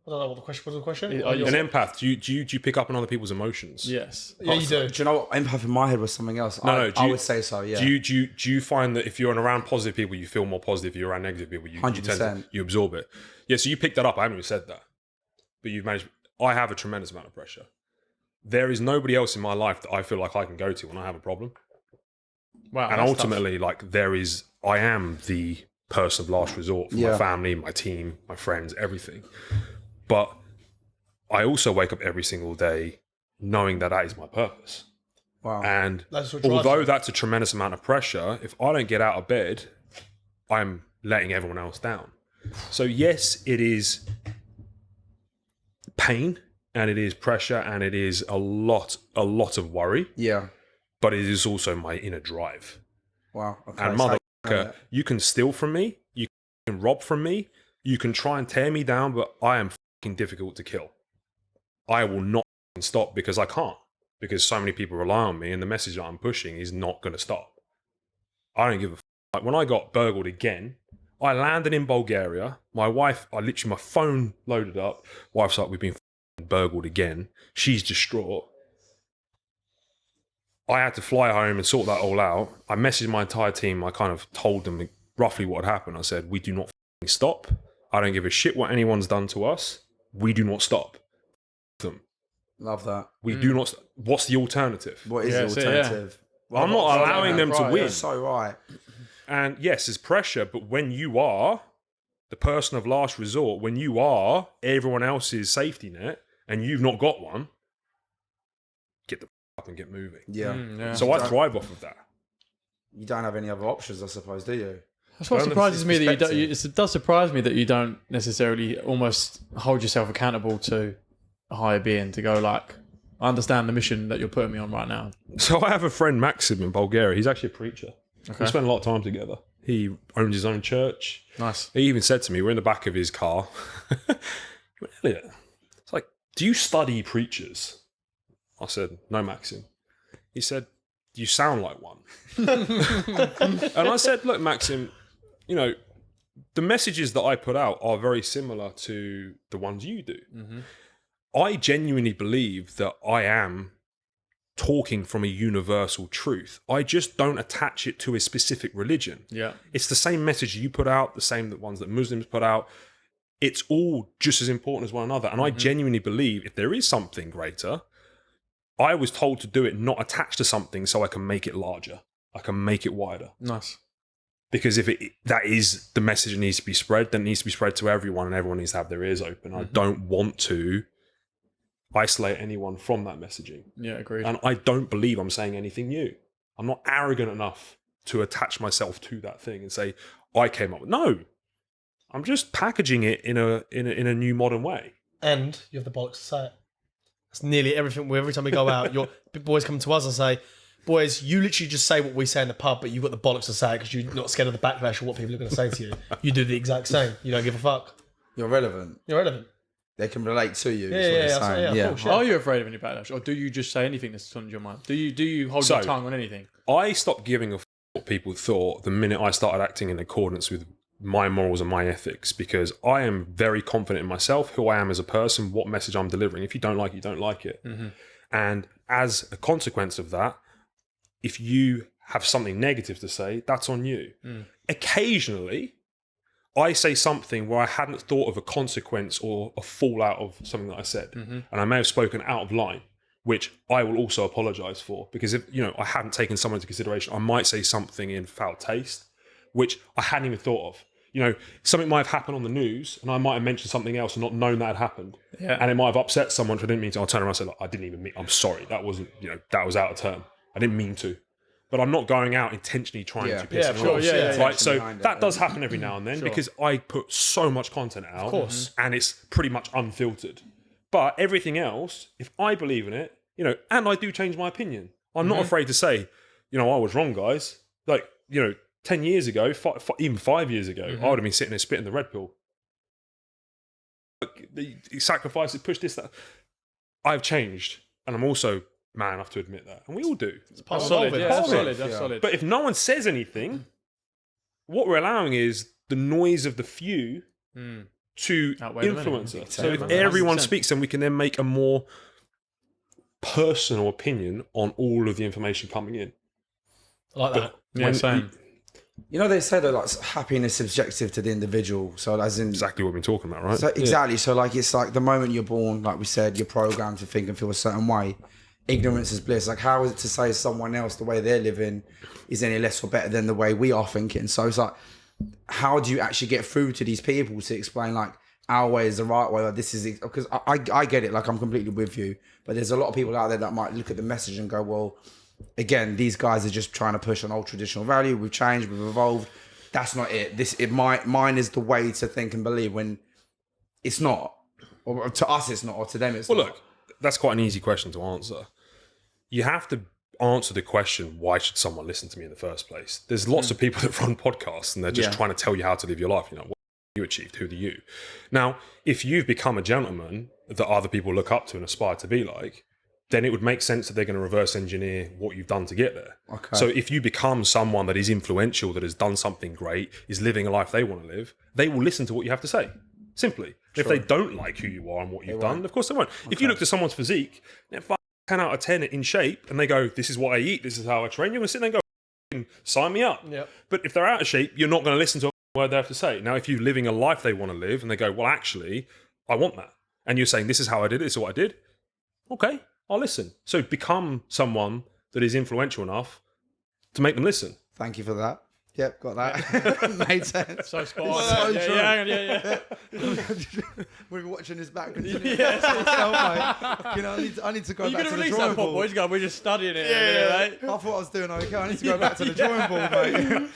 I don't know what the question was. The question? Are you- An empath? Do you pick up on other people's emotions? Yes. Yeah, you do. Do you know what empath in my head was something else? No, I would say so. Yeah. Do you find that if you're around positive people, you feel more positive? If you're around negative people, you tend to 100%. you absorb it. Yeah, so you picked that up. I haven't even said that, but you've managed. I have a tremendous amount of pressure. There is nobody else in my life that I feel like I can go to when I have a problem. Wow. And that's ultimately, I am the person of last resort for my family, my team, my friends, everything. But I also wake up every single day knowing that is my purpose. Wow. And That's what drives although you. that's a tremendous amount of pressure, if I don't get out of bed, I'm letting everyone else down. So yes, it is pain and it is pressure and it is a lot of worry, Yeah. but it is also my inner drive. Wow. Okay. And so- motherfucker, you can steal from me, you can rob from me, you can try and tear me down, but I am fucking difficult to kill. I will not stop because I can't. Because so many people rely on me and the message that I'm pushing is not going to stop. I don't give a Like when I got burgled again, I landed in Bulgaria. My wife, my phone loaded up. Wife's like, we've been burgled again. She's distraught. I had to fly home and sort that all out. I messaged my entire team. I kind of told them roughly what had happened. I said, we do not stop. I don't give a shit what anyone's done to us. We do not stop them. Love that. We do not. What's the alternative? What is Yeah, the so, yeah. alternative? I'm not allowing them to Right, win. yeah. So right. And yes, there's pressure, but when you are the person of last resort, when you are everyone else's safety net and you've not got one, get the up and get moving. Yeah. yeah. So I thrive off of that. You don't have any other options, I suppose, do you? That's what Well, surprises me that you don't. perspective. It does surprise me that you don't necessarily almost hold yourself accountable to a higher being to go like, I understand the mission that you're putting me on right now. So I have a friend, Maxim, in Bulgaria. He's actually a preacher. Okay. We spend a lot of time together. He owns his own church. Nice. He even said to me, we're in the back of his car. He went, Elliot, it's like, do you study preachers? I said, no, Maxim. He said, you sound like one. And I said, look, Maxim, you know, the messages that I put out are very similar to the ones you do. Mm-hmm. I genuinely believe that I am talking from a universal truth. I just don't attach it to a specific religion. Yeah. It's the same message you put out, the same that ones that Muslims put out. It's all just as important as one another. And I genuinely believe if there is something greater, I was told to do it not attached to something so I can make it larger. I can make it wider. Nice. Because if that is the message that needs to be spread, then it needs to be spread to everyone and everyone needs to have their ears open. I don't want to isolate anyone from that messaging. Yeah, agreed. And I don't believe I'm saying anything new. I'm not arrogant enough to attach myself to that thing and say, I came up with no. I'm just packaging it in a new modern way. And you have the bollocks to say it. That's nearly everything. Every time we go out, your big boys come to us and say, boys, you literally just say what we say in the pub, but you've got the bollocks to say it because you're not scared of the backlash of what people are going to say to you. You do the exact same. You don't give a fuck. You're relevant. You're relevant. They can relate to you. Yeah, is what yeah, you're yeah, saying. yeah, of course, yeah. Are you afraid of any backlash, or do you just say anything that's on your mind? Do you hold your So- tongue on anything? I stopped giving a what people thought the minute I started acting in accordance with my morals and my ethics, because I am very confident in myself, who I am as a person, what message I'm delivering. If you don't like it, you don't like it. And as a consequence of that, if you have something negative to say, that's on you. Occasionally, I say something where I hadn't thought of a consequence or a fallout of something that I said. And I may have spoken out of line, which I will also apologize for, because if I hadn't taken someone into consideration, I might say something in foul taste, which I hadn't even thought of. Something might have happened on the news and I might have mentioned something else and not known that had happened. Yeah. And it might have upset someone, which I didn't mean to. I'll turn around and say, look, I didn't even mean, I'm sorry. That wasn't, that was out of turn. I didn't mean to. But I'm not going out intentionally trying to piss Yeah, of anyone course, off. yeah. Right, so behind it, that does happen every now and then because I put so much content out. Of course. And it's pretty much unfiltered. But everything else, if I believe in it, and I do change my opinion. I'm not afraid to say, I was wrong, guys. 10 years ago, even 5 years ago, I would have been sitting there spitting the red pill. The sacrifice, push this, that. I've changed. And I'm also man enough to admit that. And we all do. Part of Solid, evolving. yeah, that's solid. That's solid. But if no one says anything, what we're allowing is the noise of the few to Outweigh the many. influence us. So if 100%. everyone speaks, then we can then make a more personal opinion on all of the information coming in. I like that. Yeah, same. You know, they say that like happiness is subjective to the individual. So as in Exactly what we've been talking about, right? So exactly. So like it's like the moment you're born, like we said, you're programmed to think and feel a certain way. Ignorance is bliss. Like how is it to say someone else the way they're living is any less or better than the way we are thinking? So it's like, how do you actually get through to these people to explain like our way is the right way? Like this is because I get it. Like I'm completely with you. But there's a lot of people out there that might look at the message and go, well, again, these guys are just trying to push an old traditional value. We've changed. We've evolved. That's not it. Mine is the way to think and believe when it's not. Or to us, it's not. Or to them, it's not. Well, look, that's quite an easy question to answer. You have to answer the question, why should someone listen to me in the first place? There's lots of people that run podcasts and they're just trying to tell you how to live your life. You know, what you achieved, who are you? Now, if you've become a gentleman that other people look up to and aspire to be like, then it would make sense that they're going to reverse engineer what you've done to get there. Okay. So if you become someone that is influential, that has done something great, is living a life they want to live, they will listen to what you have to say. Simply. If they don't like who you are and what you've done, of course they won't. If you look at someone's physique, they're 10 out of 10 in shape, and they go, this is what I eat, this is how I train, you're going to sit there and go, sign me up. Yep. But if they're out of shape, you're not going to listen to a word they have to say. Now, if you're living a life they want to live, and they go, well, actually, I want that. And you're saying, this is how I did it, this is what I did. Okay, I'll listen. So become someone that is influential enough to make them listen. Thank you for that. Yep, got that. Made sense. So spot on. So yeah, true. yeah. We're watching this back. I need to go You back could to have the released drawing that pop, board. boys. Go, we're just studying it. Yeah. I thought I was doing okay. I need to go back to the drawing board, mate.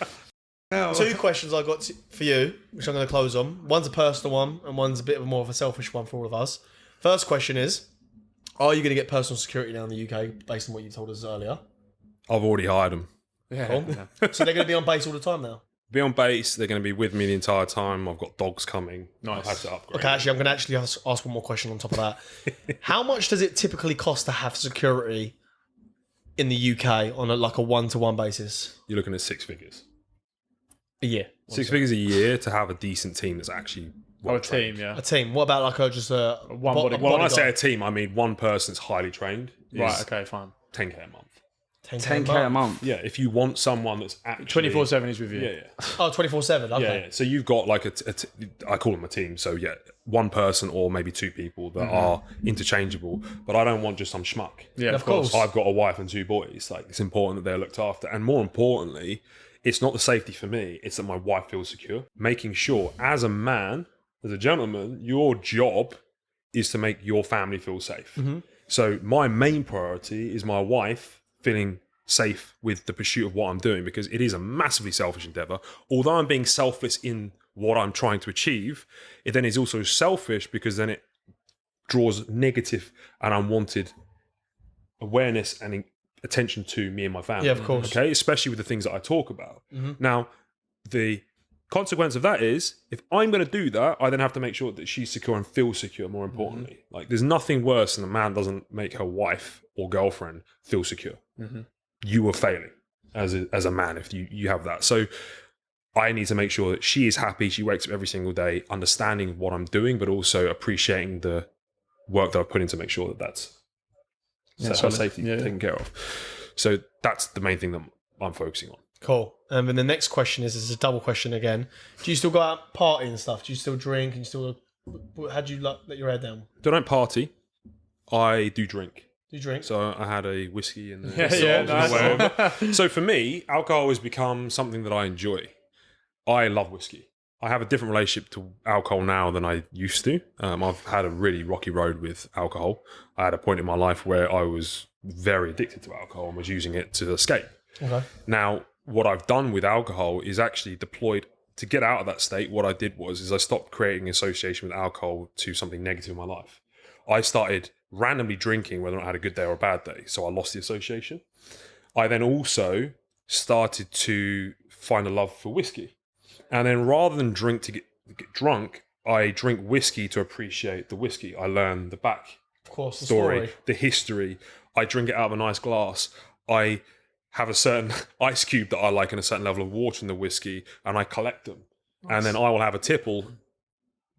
No. Two questions I got for you, which I'm going to close on. One's a personal one, and one's a bit of more of a selfish one for all of us. First question is, are you going to get personal security now in the UK based on what you told us earlier? I've already hired them. Yeah. So they're going to be on base all the time now? Be on base, they're going to be with me the entire time. I've got dogs coming. Nice. I've had to upgrade. Okay, actually, I'm going to actually ask one more question on top of that. How much does it typically cost to have security in the UK on like a one-to-one basis? You're looking at 6 figures. A year. 6 figures a year to have a decent team that's actually Oh, a team, yeah. A team. What about like just a One bo- body- a Well, when I bodyguard? say a team, I mean one person that's highly trained. Is Right, okay, fine. 10k a month. 10k a month. Yeah, if you want someone that's actually 24/7 is with you. Yeah, yeah. Oh, 24/7. Okay. Yeah, yeah. So you've got like I call them a team. So yeah, one person or maybe two people that are interchangeable. But I don't want just some schmuck. Yeah, Of course. I've got a wife and 2 boys. Like it's important that they're looked after, and more importantly, it's not the safety for me. It's that my wife feels secure. Making sure, as a man, as a gentleman, your job is to make your family feel safe. So my main priority is my wife feeling safe with the pursuit of what I'm doing, because it is a massively selfish endeavor. Although I'm being selfless in what I'm trying to achieve, it then is also selfish because then it draws negative and unwanted awareness and attention to me and my family. Yeah, of course. Okay, especially with the things that I talk about. Now, the consequence of that is, if I'm going to do that, I then have to make sure that she's secure and feels secure, more importantly. Like, there's nothing worse than a man doesn't make her wife or girlfriend feel secure. You are failing as a man if you have that. So I need to make sure that she is happy. She wakes up every single day understanding what I'm doing, but also appreciating the work that I've put in to make sure that that's her safety taken care of. So that's the main thing that I'm focusing on. Cool. And then the next question is a double question again. Do you still go out party and stuff? Do you still drink? And you still? How do you let your hair down? I don't party. I do drink. Do you drink? So I had a whiskey and nice. So for me, alcohol has become something that I enjoy. I love whiskey. I have a different relationship to alcohol now than I used to. I've had a really rocky road with alcohol. I had a point in my life where I was very addicted to alcohol and was using it to escape. Okay. Now, what I've done with alcohol is actually deployed to get out of that state. What I did was I stopped creating association with alcohol to something negative in my life. I started randomly drinking whether or not I had a good day or a bad day. So I lost the association. I then also started to find a love for whiskey. And then rather than drink to get drunk, I drink whiskey to appreciate the whiskey. I learned the back Of course, the story, the history. I drink it out of a nice glass. I have a certain ice cube that I like and a certain level of water in the whiskey, and I collect them. Nice. And then I will have a tipple,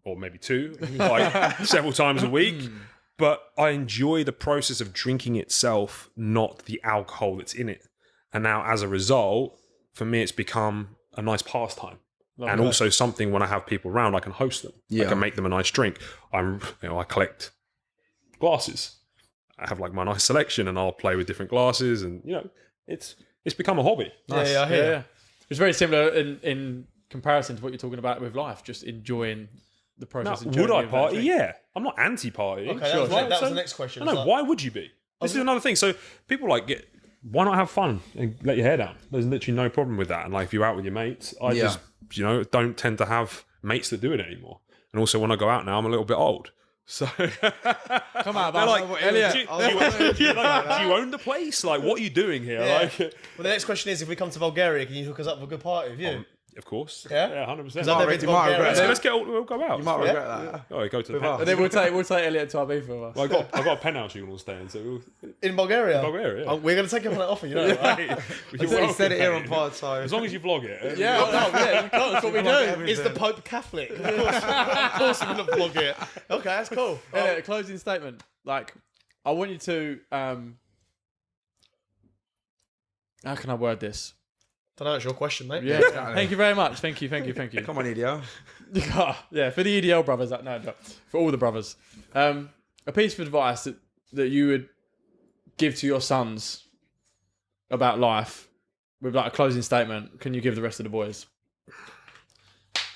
or maybe two, like several times a week. But I enjoy the process of drinking itself, not the alcohol that's in it. And now, as a result, for me, it's become a nice pastime. And also something when I have people around, I can host them. I can make them a nice drink. I collect glasses. I have like my nice selection, and I'll play with different glasses, and it's become a hobby. Nice. Yeah, I hear. Yeah. It's very similar in comparison to what you're talking about with life, just enjoying the process. Now, would I party? Yeah, I'm not anti-party. Okay, that was the next question. No, why would you be? This is another thing. So people why not have fun and let your hair down? There's literally no problem with that. And like if you're out with your mates, I just don't tend to have mates that do it anymore. And also when I go out now, I'm a little bit old. So come on, Elliot. Do you own the place? Like, what are you doing here? Yeah. Like, well, the next question is: if we come to Bulgaria, can you hook us up with a good party with you? Of course. Yeah, 100%. I've never been to Bulgaria. We'll go out. You might regret that. Oh, go to the penthouse. And then we'll take Elliot to Ibiza with us. Well, I've got a penthouse you can all stay in. So in Bulgaria? In Bulgaria, yeah. We're going to take you up on that offer, you know that, right? You said it here on pod, so... As long as you vlog it. That's what we do. Is the Pope Catholic? Of course we're going to vlog it. Okay, that's cool. Elliot, closing statement. Like, I want you to... how can I word this? I don't know, it's your question, mate. Yeah, thank you very much. Thank you. Come on, EDL. Yeah, for the EDL brothers. No, for all the brothers. A piece of advice that you would give to your sons about life with like a closing statement. Can you give the rest of the boys?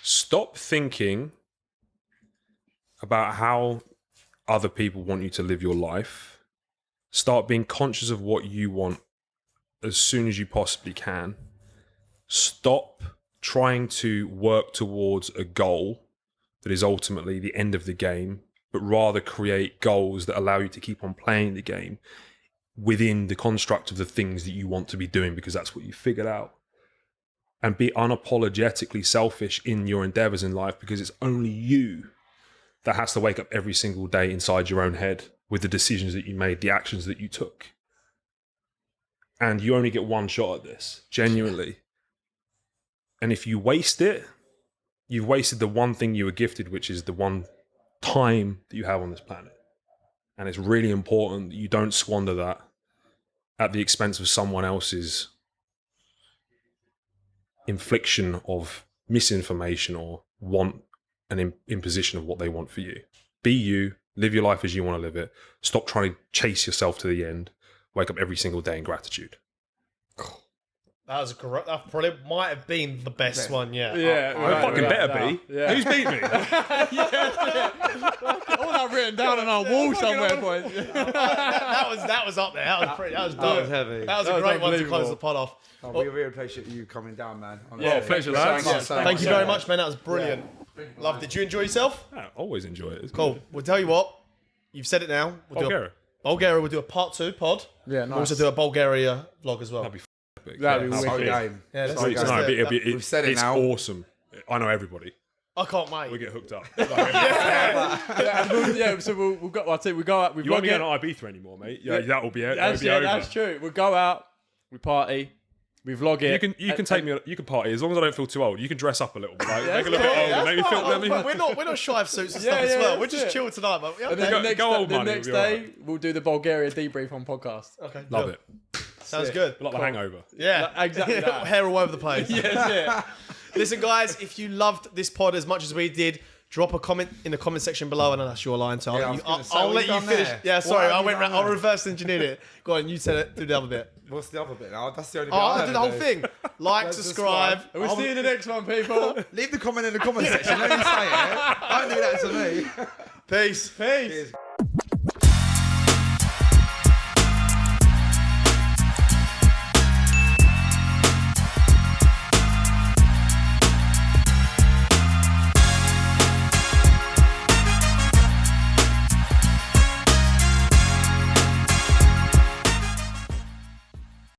Stop thinking about how other people want you to live your life. Start being conscious of what you want as soon as you possibly can. Stop trying to work towards a goal that is ultimately the end of the game, but rather create goals that allow you to keep on playing the game within the construct of the things that you want to be doing, because that's what you figured out. And be unapologetically selfish in your endeavors in life, because it's only you that has to wake up every single day inside your own head with the decisions that you made, the actions that you took. And you only get one shot at this, genuinely. And if you waste it, you've wasted the one thing you were gifted, which is the one time that you have on this planet. And it's really important that you don't squander that at the expense of someone else's infliction of misinformation or want an imposition of what they want for you. Be you, live your life as you want to live it. Stop trying to chase yourself to the end. Wake up every single day in gratitude. That was great. That probably might have been the best one yet. Yeah, better be. Yeah. Who's beat me? All that written down on our wall somewhere, boys. that was up there. That was dope. That was heavy. That was a great one to close the pod off. We really appreciate you coming down, man. Honestly. Yeah, pleasure, lads. Thank you very much, man. That was brilliant. Loved it. Did you enjoy yourself? I always enjoy it. It's Cool. good. We'll tell you what. You've said it now. Bulgaria. We'll do a part 2 pod. Yeah, nice. We'll also do a Bulgaria vlog as well. That'd be epic. That'd be So wicked. game. Yeah, So let's game. do it. We've said it it's now. awesome. I know everybody. I can't wait. We get hooked up. So we'll go. I think we go out. We You won't vlog get it. on Ibiza anymore, mate. Yeah, that will be it. That's, That'll be over. that's true. We'll go out. We party. We vlog it. You can take me. You can party as long as I don't feel too old. You can dress up a little bit, like, make a little cool. bit older. Make me feel. Let me, We're not shy of suits and stuff Yeah, as yeah, well. that's We're just it. chill tonight, but And then okay. Go old the money, next we'll be day, alright. we'll do the Bulgaria debrief on podcast. Okay, Love cool. it. Sounds good. Like the Hangover. Yeah, Exactly that. Hair all over the place. Yeah. Listen, guys, if you loved this pod as much as we did, drop a comment in the comment section below. I know that's your line, so Yeah, I was gonna say, I'll what let you you done finish. there? Yeah, sorry, What have I you went. done I'll there? reverse engineer it. Go on, you said it. Do the other bit. What's the other bit now? That's the only bit Oh, I I'll do the whole heard. thing. Like, subscribe. And we'll see you in the next one, people. Leave the comment in the comment section. Let me say it. Don't do that to me. Peace. Peace.